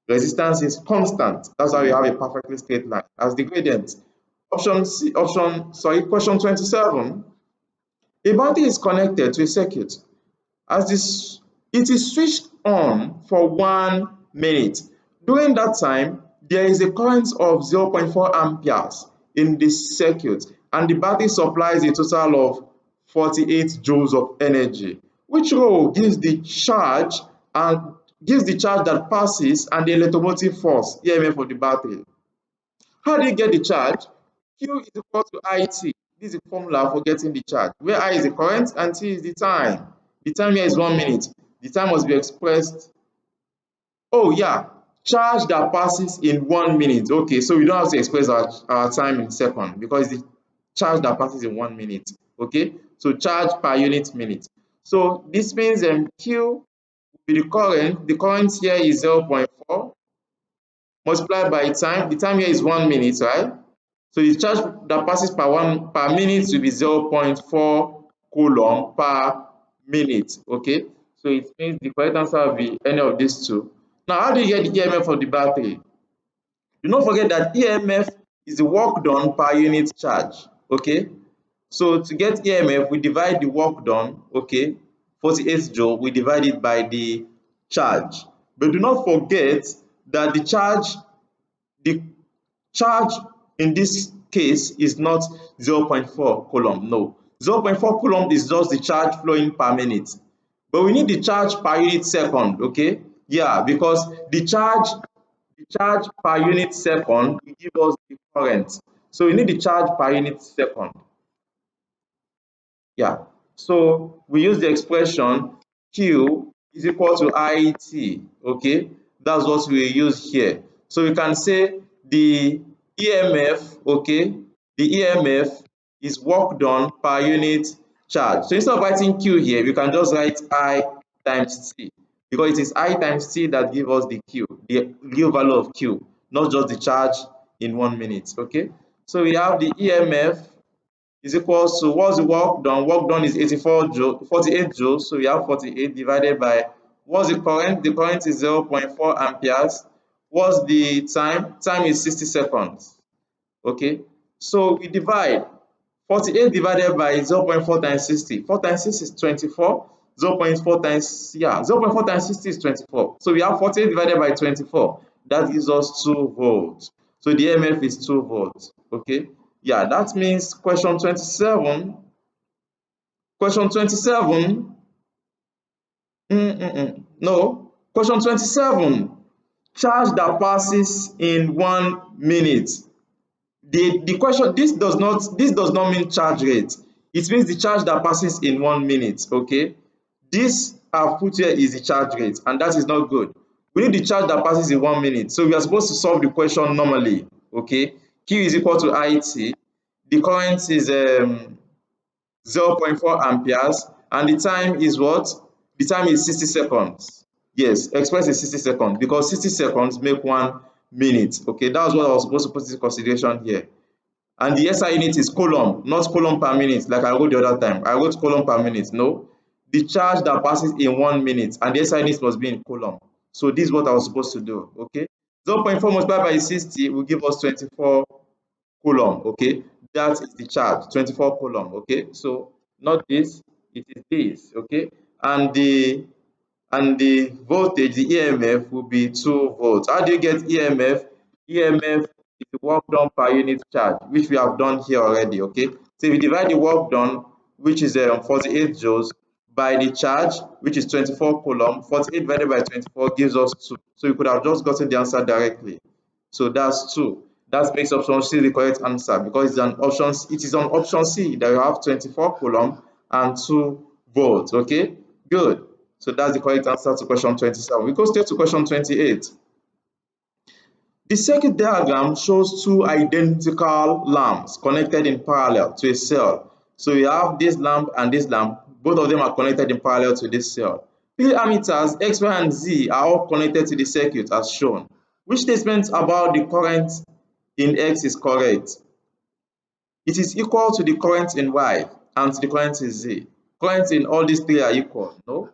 Resistance is constant. That's why we have a perfectly straight line as the gradient. Question 27. A battery is connected to a circuit. As this, it is switched on for 1 minute. During that time, there is a current of 0.4 amperes in the circuit, and the battery supplies a total of 48 joules of energy. Which role gives the charge that passes and the electromotive force EMF of the battery? How do you get the charge? Q is equal to IT. This is the formula for getting the charge, where I is the current and T is the time. The time here is 1 minute. The time must be expressed. Oh, yeah. Charge that passes in 1 minute. Okay, so we don't have to express our time in second because the charge that passes in 1 minute. Okay, so charge per unit minute. So this means Q will be the current. The current here is 0.4 multiplied by time. The time here is 1 minute, right? So the charge that passes per minute will be 0.4 coulomb per minute. Okay, so it means the correct answer will be any of these two. Now, how do you get the EMF of the battery? Do not forget that EMF is the work done per unit charge. Okay, so to get EMF, we divide the work done, okay, 48 joule, we divide it by the charge. But do not forget that the charge in this case is not 0.4 coulomb. No, 0.4 coulomb is just the charge flowing per minute. But we need the charge per unit second, okay? Yeah, because the charge per unit second will give us the current. So we need the charge per unit second. Yeah, so we use the expression Q is equal to IT. Okay, that's what we use here. So we can say the EMF, okay, the EMF is work done per unit charge. So instead of writing Q here, we can just write I times T because it is I times T that gives us the Q, the real value of Q, not just the charge in 1 minute. Okay, so we have the EMF is equals to what's the work done? Work done is 48 joules. So we have 48 divided by what's the current? The current is 0.4 amperes. What's the time? Time is 60 seconds. Okay, so we divide 48 divided by 0.4 times 60. 4 times 6 is 24. 0.4 times, yeah, 0.4 times 60 is 24. So we have 48 divided by 24. That gives us 2 volts. So the EMF is 2 volts. Okay, yeah, that means question 27. Question 27. No, question 27. Charge that passes in 1 minute. The question, this does not mean charge rate. It means the charge that passes in 1 minute. Okay, this I've put here is the charge rate, and that is not good. We need the charge that passes in 1 minute. So we are supposed to solve the question normally. Okay, Q is equal to IT. The current is 0.4 amperes, and the time is what? The time is 60 seconds. Yes, express in 60 seconds because 60 seconds make 1 minute. Okay, that was what I was supposed to put into consideration here. And the SI unit is coulomb, not coulomb per minute like I wrote the other time. I wrote coulomb per minute. No, the charge that passes in 1 minute and the SI unit must be in coulomb. So this is what I was supposed to do. Okay, 0.4 multiplied by 60 will give us 24 coulomb. Okay, that is the charge, 24 coulomb. Okay, so not this, it is this. Okay, and the voltage, the EMF, will be 2 volts. How do you get EMF? EMF is the work done per unit charge, which we have done here already. Okay, so if you divide the work done, which is 48 joules, by the charge, which is 24 coulomb. 48 divided by 24 gives us 2. So you could have just gotten the answer directly. So that's 2. That makes option C the correct answer because it's an option. It is on option C that you have 24 coulomb and 2 volts. Okay, good. So that's the correct answer to question 27. We go straight to question 28. The circuit diagram shows two identical lamps connected in parallel to a cell. So you have this lamp and this lamp. Both of them are connected in parallel to this cell. Three ammeters X, Y, and Z are all connected to the circuit as shown. Which statement about the current in X is correct? It is equal to the current in Y and to the current in Z. Current in all these three are equal, no?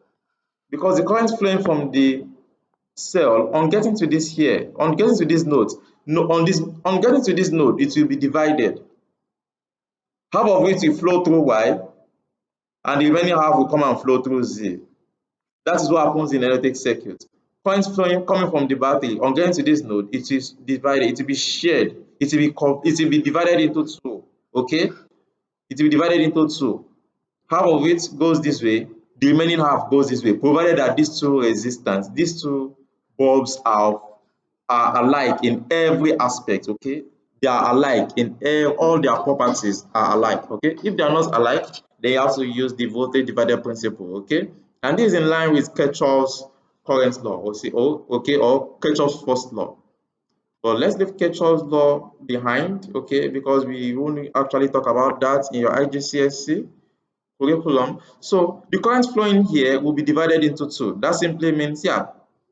Because the current flowing from the cell on getting to this here, on getting to this node, no, on getting to this node, it will be divided. Half of it will flow through Y, and the remaining half will come and flow through Z. That is what happens in electric circuit. Current flowing coming from the battery on getting to this node, it is divided, it will be shared, it will be divided into two. Okay, it will be divided into two. Half of it goes this way, the remaining half goes this way, provided that these two resistance, these two bulbs are alike in every aspect. Okay, they are alike in all their properties are alike. Okay, if they are not alike, they have to use the voltage divider principle. Okay, and this is in line with Kirchhoff's current law, or Kirchhoff's first law. But let's leave Kirchhoff's law behind, okay, because we won't actually talk about that in your IGCSE curriculum. So the current flowing here will be divided into two. That simply means, yeah.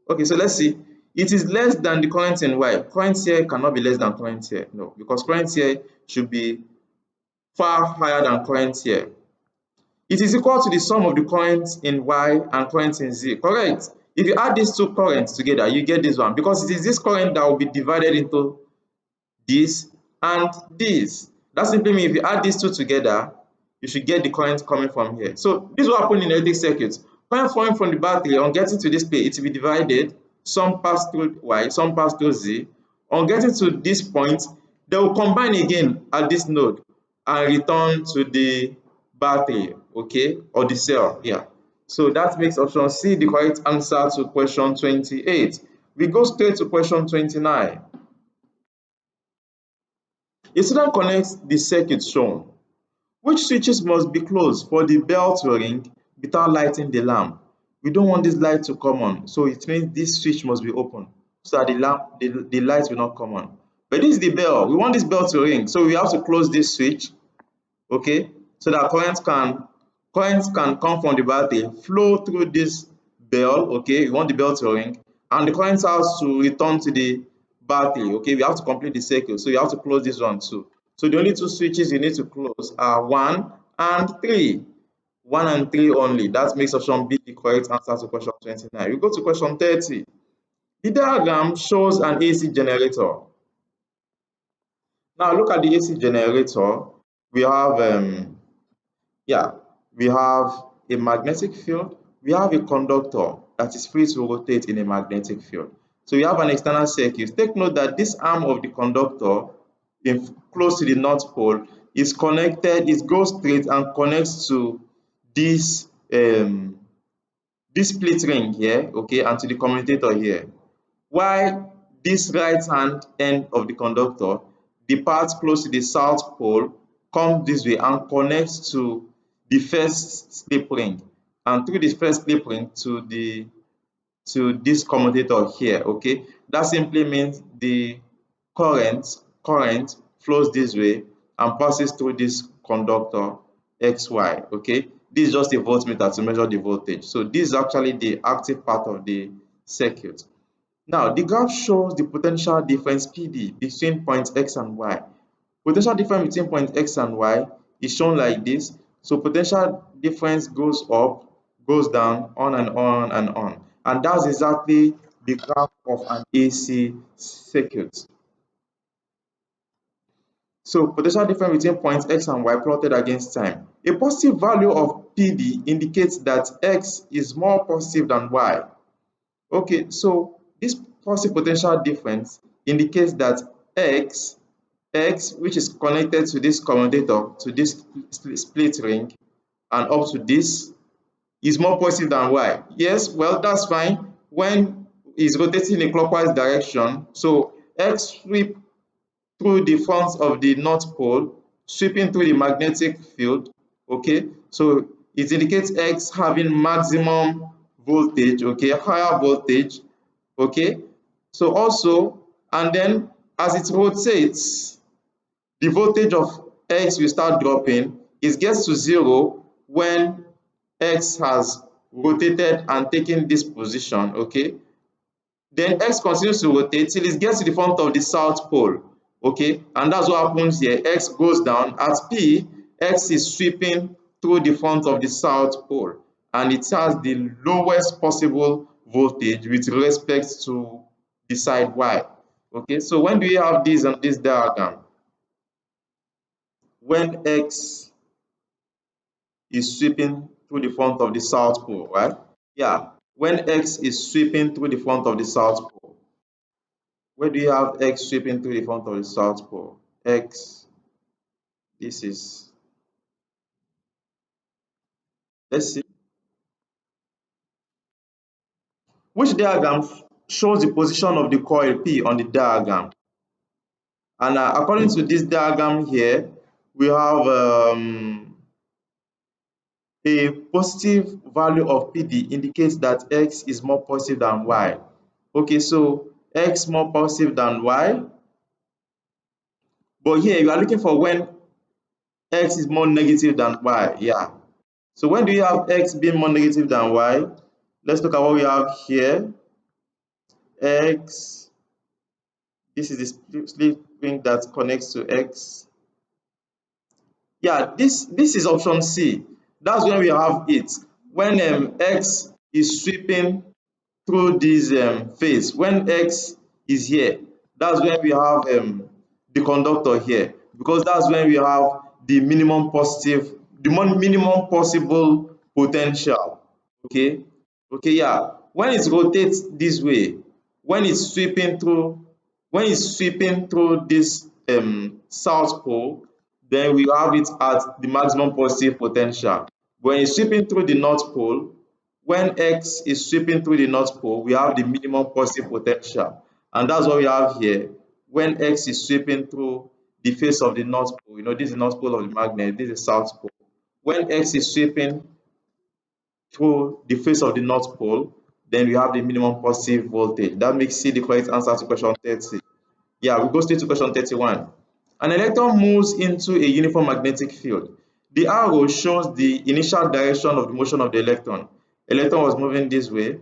Okay, so let's see. It is less than the current in Y. Current here cannot be less than current here. No, because current here should be far higher than current here. It is equal to the sum of the current in Y and current in Z. Correct. If you add these two currents together, you get this one because it is this current that will be divided into this and this. That simply means if you add these two together, you should get the current coming from here. So this will happen in electric circuits. Current flowing from the battery on getting to this place, it will be divided. Some pass through Y, some pass through Z. On getting to this point, they will combine again at this node and return to the battery, okay, or the cell. Yeah. So that makes option C the correct answer to question 28. We go straight to question 29. A student connects the circuit shown. Which switches must be closed for the bell to ring without lighting the lamp? We don't want this light to come on, so it means this switch must be open so that the light will not come on. But this is the bell. We want this bell to ring, so we have to close this switch, okay, so that current can come from the battery, flow through this bell. Okay, we want the bell to ring, and the current has to return to the battery. Okay, we have to complete the circle, so you have to close this one too. So the only two switches you need to close are 1 and 3. 1 and 3 only. That makes option B the correct answer to question 29. We go to question 30. The diagram shows an AC generator. Now look at the AC generator. We have yeah, we have a magnetic field, we have a conductor that is free to rotate in a magnetic field. So we have an external circuit. Take note that this arm of the conductor close to the north pole is connected, it goes straight and connects to this this split ring here, okay, and to the commutator here. While this right hand end of the conductor, the part close to the south pole, comes this way and connects to the first slip ring, and through the first slip ring to this commutator here. Okay, that simply means the current flows this way and passes through this conductor XY. Okay, this is just a voltmeter to measure the voltage. So this is actually the active part of the circuit. Now, the graph shows the potential difference PD between points X and Y. Potential difference between point X and Y is shown like this. So potential difference goes up, goes down, on and on and on. And that's exactly the graph of an AC circuit. So potential difference between points X and Y plotted against time. A positive value of PD indicates that X is more positive than Y. Okay, so this positive potential difference indicates that X, which is connected to this commutator, to this split ring, and up to this is more positive than y. Yes, well, that's fine. When it's rotating in a clockwise direction, so x sweep through the front of the north pole, sweeping through the magnetic field. Okay, so it indicates x having maximum voltage, okay, higher voltage. Okay, so also, and then as it rotates, the voltage of x will start dropping. It gets to zero when x has rotated and taken this position. Okay, then x continues to rotate till it gets to the front of the south pole. Okay, and that's what happens here. X goes down. At P, x is sweeping through the front of the south pole, and it has the lowest possible voltage with respect to the side y. Okay, so when do we have this on this diagram? When x is sweeping through the front of the south pole, right? Yeah, when x is sweeping through the front of the south pole. Where do you have x sweeping through the front of the south pole? X, this is, let's see. Which diagram shows the position of the coil P on the diagram? And according to this diagram here, we have a positive value of PD indicates that x is more positive than y. Okay, so x more positive than y, but here you are looking for when x is more negative than y. Yeah. So when do you have x being more negative than y? Let's look at what we have here. X, this is the slip ring that connects to x. Yeah, this is option C. That's when we have it. When x is sweeping through this phase, when x is here, that's when we have the conductor here, because that's when we have the minimum positive, the minimum possible potential. Okay, okay, yeah. When it rotates this way, when it's sweeping through, when it's sweeping through this south pole, then we have it at the maximum positive potential. When it's sweeping through the north pole, when x is sweeping through the north pole, we have the minimum positive potential, and that's what we have here. When x is sweeping through the face of the north pole, this is the north pole of the magnet, this is the south pole. When x is sweeping through the face of the north pole, then we have the minimum positive voltage. That makes C the correct answer to question 30. Yeah, we go straight to question 31. An electron moves into a uniform magnetic field. The arrow shows the initial direction of the motion of the electron. Electron was moving this way.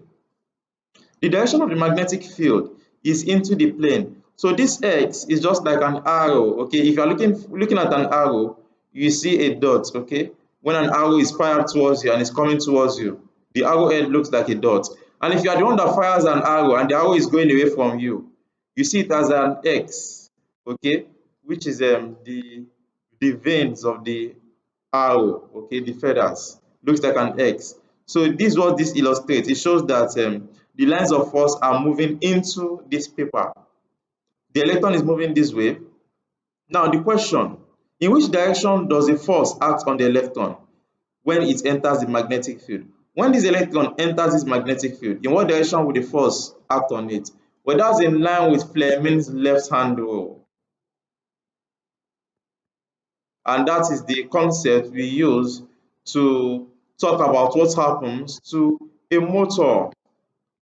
The direction of the magnetic field is into the plane. So this X is just like an arrow. Okay, if you are looking at an arrow, you see a dot. Okay, when an arrow is fired towards you and is coming towards you, the arrow head looks like a dot. And if you are the one that fires an arrow and the arrow is going away from you, you see it as an X. Okay, which is the veins of the arrow. Okay, the feathers looks like an X. So this is what this illustrates. It shows that the lines of force are moving into this paper. The electron is moving this way. Now the question, in which direction does a force act on the electron when it enters the magnetic field? When this electron enters this magnetic field, in what direction will the force act on it? Well, that's in line with Fleming's left-hand rule. And that is the concept we use to talk about what happens to a motor.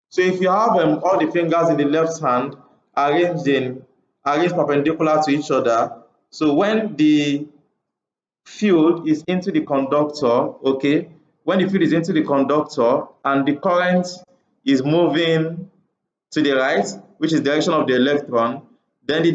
So if you have all the fingers in the left hand arranged perpendicular to each other, so when the field is into the conductor, okay, when the field is into the conductor and the current is moving to the right, which is the direction of the electron, then the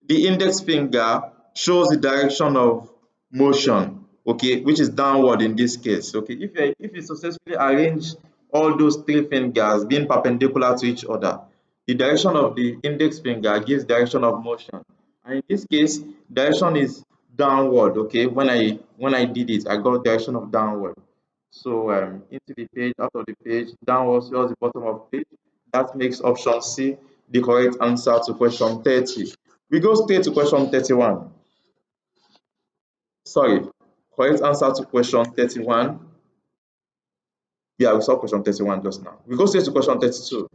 index finger shows the direction of motion, okay, which is downward in this case. Okay, if you successfully arrange all those three fingers being perpendicular to each other, the direction of the index finger gives direction of motion. And in this case, direction is downward. Okay, when I did it, I got direction of downward. So into the page, out of the page, downwards towards the bottom of the page. That makes option C the correct answer to question 30. We go straight to question 31. Sorry, correct answer to question 31. Yeah, we saw question 31 just now. We go straight to question 32.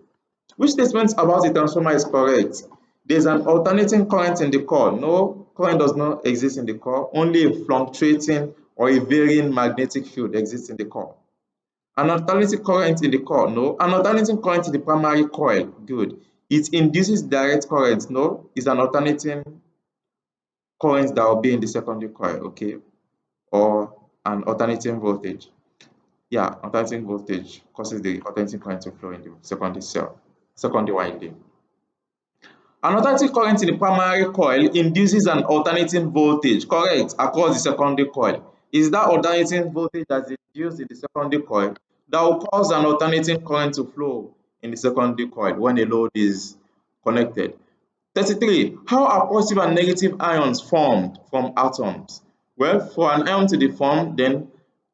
Which statement about a transformer is correct? There's an alternating current in the core. No, current does not exist in the core. Only a fluctuating or a varying magnetic field exists in the core. An alternating current in the core. No. An alternating current in the primary coil. Good. It induces direct current. No. It's an alternating current that will be in the secondary coil. Okay. Or an alternating voltage. Yeah, alternating voltage causes the alternating current to flow in the secondary cell, secondary winding. An alternating current in the primary coil induces an alternating voltage, correct, across the secondary coil. Is that alternating voltage that is induced in the secondary coil that will cause an alternating current to flow in the secondary coil when a load is connected. 33. How are positive and negative ions formed from atoms? Well, for an ion to be formed, then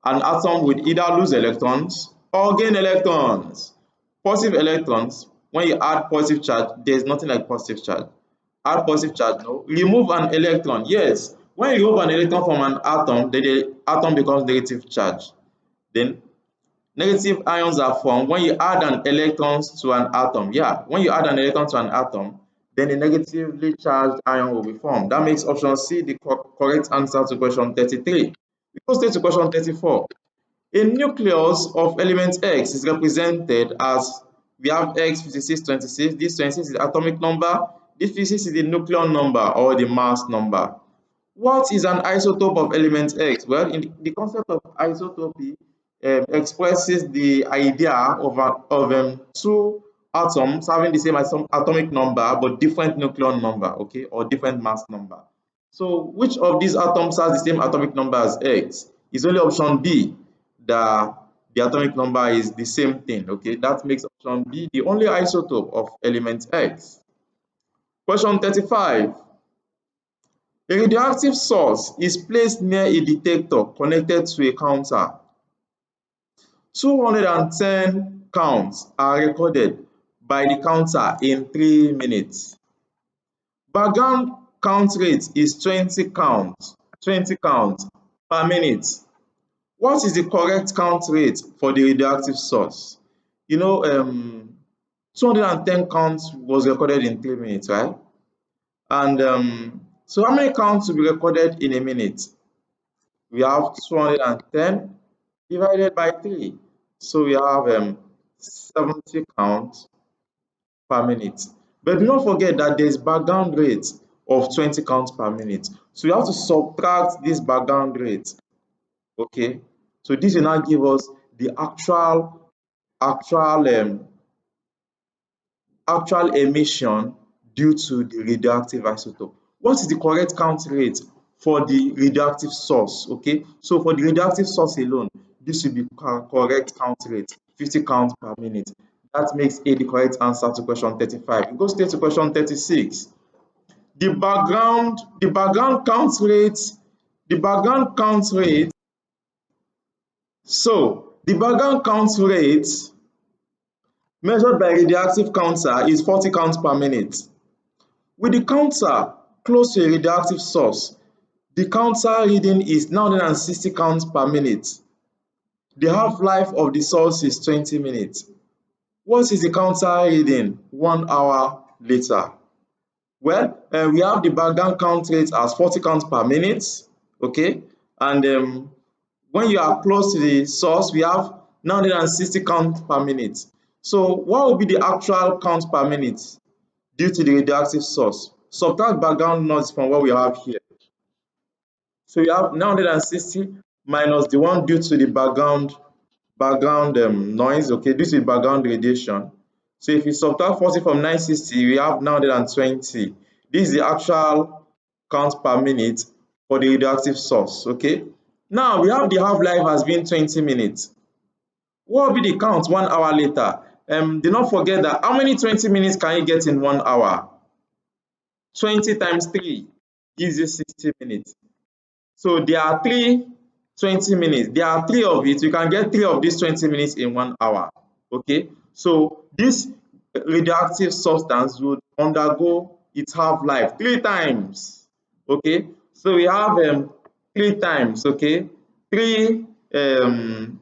an atom would either lose electrons or gain electrons. Positive electrons, when you add positive charge, there's nothing like positive charge. Add positive charge, no. Remove an electron, yes. When you remove an electron from an atom, then the atom becomes negative charge. Then negative ions are formed when you add an electron to an atom. Yeah, when you add an electron to an atom, then a negatively charged ion will be formed. That makes option C the correct answer to question 33. We go straight to question 34. A nucleus of element X is represented as, we have X 5626. This 26 is the atomic number. This 56 is the nucleon number or the mass number. What is an isotope of element X? Well, in the concept of isotopy expresses the idea of two atoms having the same atomic number but different nucleon number, okay, or different mass number. So, which of these atoms has the same atomic number as X? It's only option B that the atomic number is the same thing, okay? That makes option B the only isotope of element X. Question 35. A radioactive source is placed near a detector connected to a counter. 210 counts are recorded by the counter in 3 minutes. Background count rate is 20 counts per minute. What is the correct count rate for the radioactive source? You know, 210 counts was recorded in 3 minutes, right? And so how many counts will be recorded in a minute? We have 210 divided by 3. So we have 70 counts per minute. But do not forget that there is background rate of 20 counts per minute. So you have to subtract this background rate. Okay. So this will now give us the actual emission due to the radioactive isotope. What is the correct count rate for the radioactive source? Okay, so for the radioactive source alone, this will be correct count rate, 50 counts per minute. That makes A the correct answer to question 35. We go straight to question 36. The background count rate, so the background count rate measured by radioactive counter is 40 counts per minute. With the counter close to a radioactive source, the counter reading is 960 counts per minute. The half-life of the source is 20 minutes. What is the counter reading 1 hour later? Well, we have the background count rate as 40 counts per minute, okay? And when you are close to the source, we have 960 counts per minute. So what will be the actual count per minute due to the radioactive source? Subtract background noise from what we have here. So you have 960 minus the one due to the background noise, okay, due to the background radiation. So if you subtract 40 from 960, we have 920. This is the actual count per minute for the radioactive source, okay. Now we have the half-life has been 20 minutes. What will be the count 1 hour later? Do not forget that how many 20 minutes can you get in 1 hour? 20 times 3 gives you 60 minutes. So there are 20 minutes. There are 3 of it. You can get 3 of these 20 minutes in 1 hour. Okay. So this radioactive substance would undergo its half-life 3 times. Okay. So we have three times, okay, three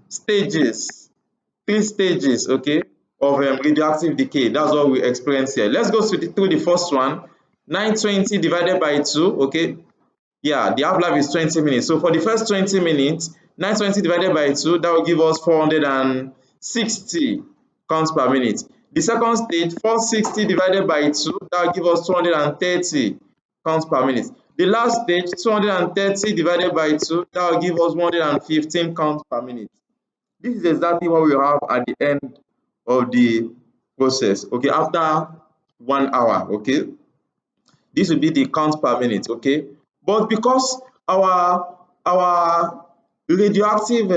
stages, okay, of radioactive decay. That's what we experience here. Let's go through the first one. 920 divided by 2, okay. Yeah, the half-life is 20 minutes. So for the first 20 minutes, 920 divided by 2, that will give us 460 counts per minute. The second stage, 460 divided by 2, that will give us 230 counts per minute. The last stage, 230 divided by 2, that will give us 115 counts per minute. This is exactly what we have at the end of the process, okay, after 1 hour, okay. This will be the count per minute, okay. But because our radioactive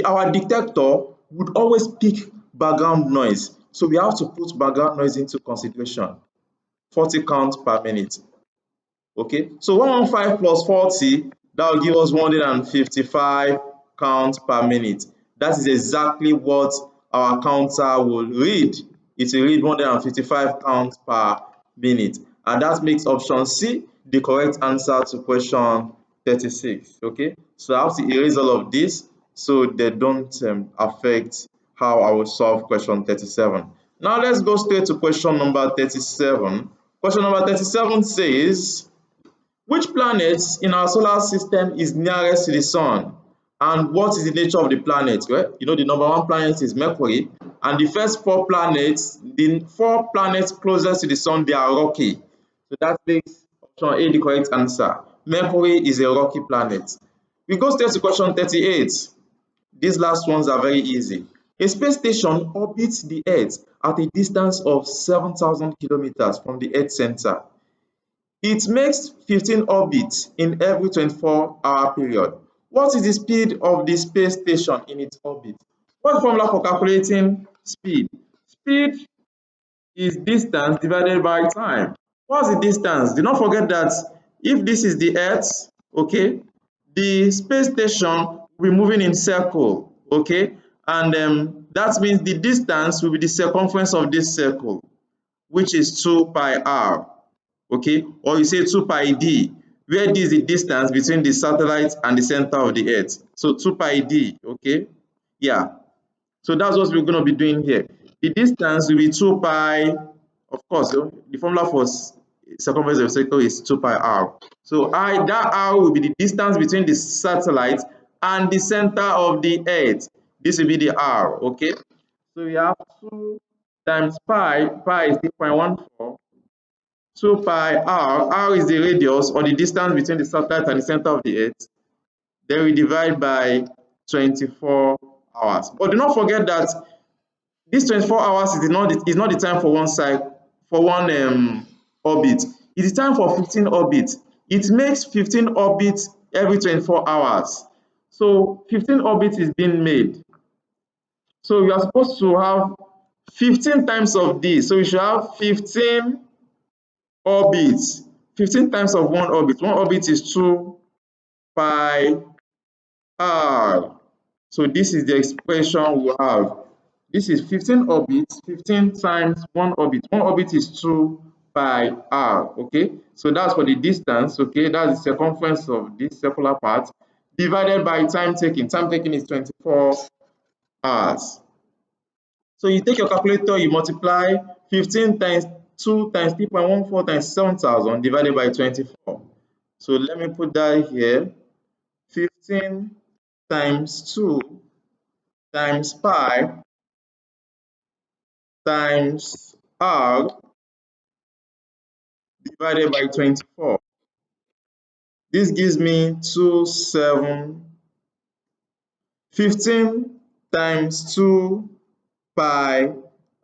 our detector would always pick background noise, so we have to put background noise into consideration. 40 counts per minute. Okay, so 115 plus 40, that will give us 155 counts per minute. That is exactly what our counter will read. It will read 155 counts per minute. And that makes option C the correct answer to question 36. Okay, so I have to erase all of this so they don't affect how I will solve question 37. Now let's go straight to question number 37. Question number 37 says, which planet in our solar system is nearest to the sun? And what is the nature of the planet? Well, you know the number one planet is Mercury, and the first four planets, the four planets closest to the sun, they are rocky. So that makes option A the correct answer. Mercury is a rocky planet. We go straight to question 38. These last ones are very easy. A space station orbits the Earth at a distance of 7,000 kilometers from the Earth center. It makes 15 orbits in every 24-hour period. What is the speed of the space station in its orbit? What's the formula for calculating speed? Speed is distance divided by time. What's the distance? Do not forget that if this is the Earth, okay, the space station will be moving in circle, okay, and that means the distance will be the circumference of this circle, which is 2 pi r. Okay, or you say 2 pi d, where d is the distance between the satellite and the center of the Earth. So 2 pi d, okay, yeah. So that's what we're going to be doing here. The distance will be 2 pi, of course, the formula for circumference of a circle is 2 pi r. So that r will be the distance between the satellite and the center of the Earth. This will be the r, okay. So we have 2 times pi is 3.14. 2 pi r is the radius or the distance between the satellite and the center of the Earth. Then we divide by 24 hours. But do not forget that this 24 hours is not the time for one orbit. It's the time for 15 orbits. It makes 15 orbits every 24 hours. So 15 orbits is being made. So you are supposed to have 15 times of this. So we should have 15 orbits. 15 times of one orbit. One orbit is 2 pi r. So this is the expression we have. This is 15 orbits, 15 times one orbit. One orbit is 2 pi r, okay? So that's for the distance, okay? That's the circumference of this circular part divided by time taken. Time taken is 24 hours. So you take your calculator, you multiply 15 times 2 times 3.14 times 7,000 divided by 24. So let me put that here. 15 times 2 times pi times r divided by 24. This gives me 15 times 2 pi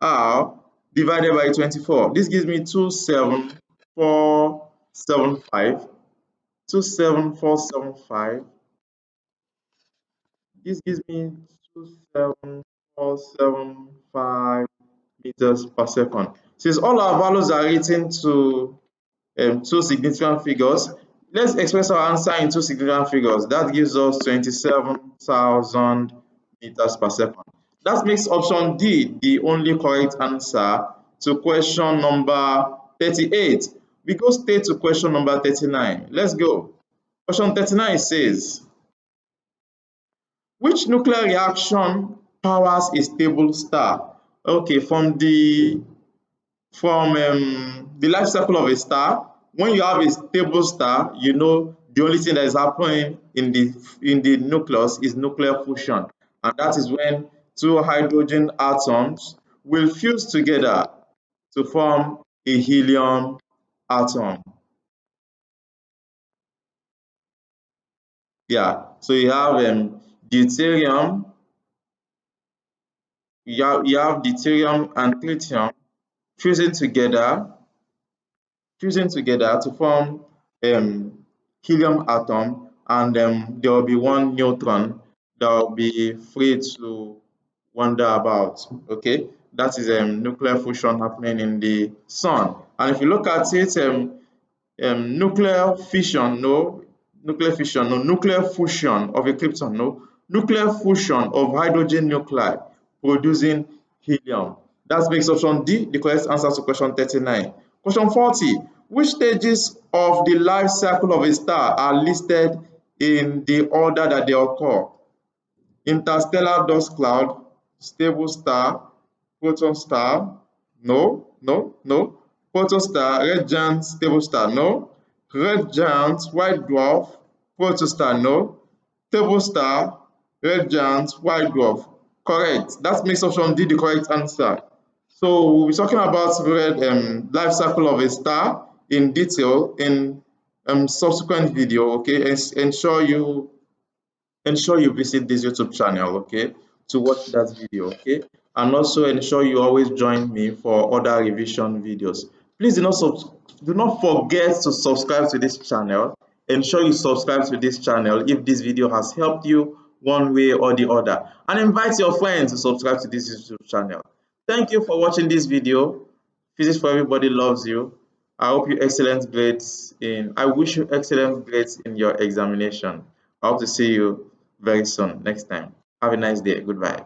r divided by 24. This gives me 27475. 27475. This gives me 27475 meters per second. Since all our values are written to two significant figures, let's express our answer in two significant figures. That gives us 27,000 meters per second. That makes option D the only correct answer to question number 38. We go straight to question number 39. Let's go. Question 39 says, which nuclear reaction powers a stable star? Okay, from the life cycle of a star, when you have a stable star, you know the only thing that is happening in the nucleus is nuclear fusion, and that is when two hydrogen atoms will fuse together to form a helium atom. Yeah, so you have deuterium, you have deuterium and tritium fusing together fusing together to form um, helium atom, and there will be one neutron that will be free to wander about. Okay, that is nuclear fusion happening in the sun. And if you look at it, nuclear fission, no, nuclear fusion of a krypton, no, nuclear fusion of hydrogen nuclei producing helium. That makes option D the correct answer to question 39. Question 40. Which stages of the life cycle of a star are listed in the order that they occur? Interstellar dust cloud, stable star, proton star, no, no, no. Proton star, red giant, stable star, no. Red giant, white dwarf, proton star, no. Stable star, red giant, white dwarf. Correct. That makes option D the correct answer. So we'll be talking about life cycle of a star in detail in subsequent video. Okay, and ensure you visit this YouTube channel, okay, to watch that video, okay, and also ensure you always join me for other revision videos. Please do not forget to subscribe to this channel. Ensure you subscribe to this channel if this video has helped you one way or the other, and invite your friends to subscribe to this YouTube channel. Thank you for watching this video. Physics for Everybody loves you. I wish you excellent grades in your examination. I hope to see you very soon next time. Have a nice day. Goodbye.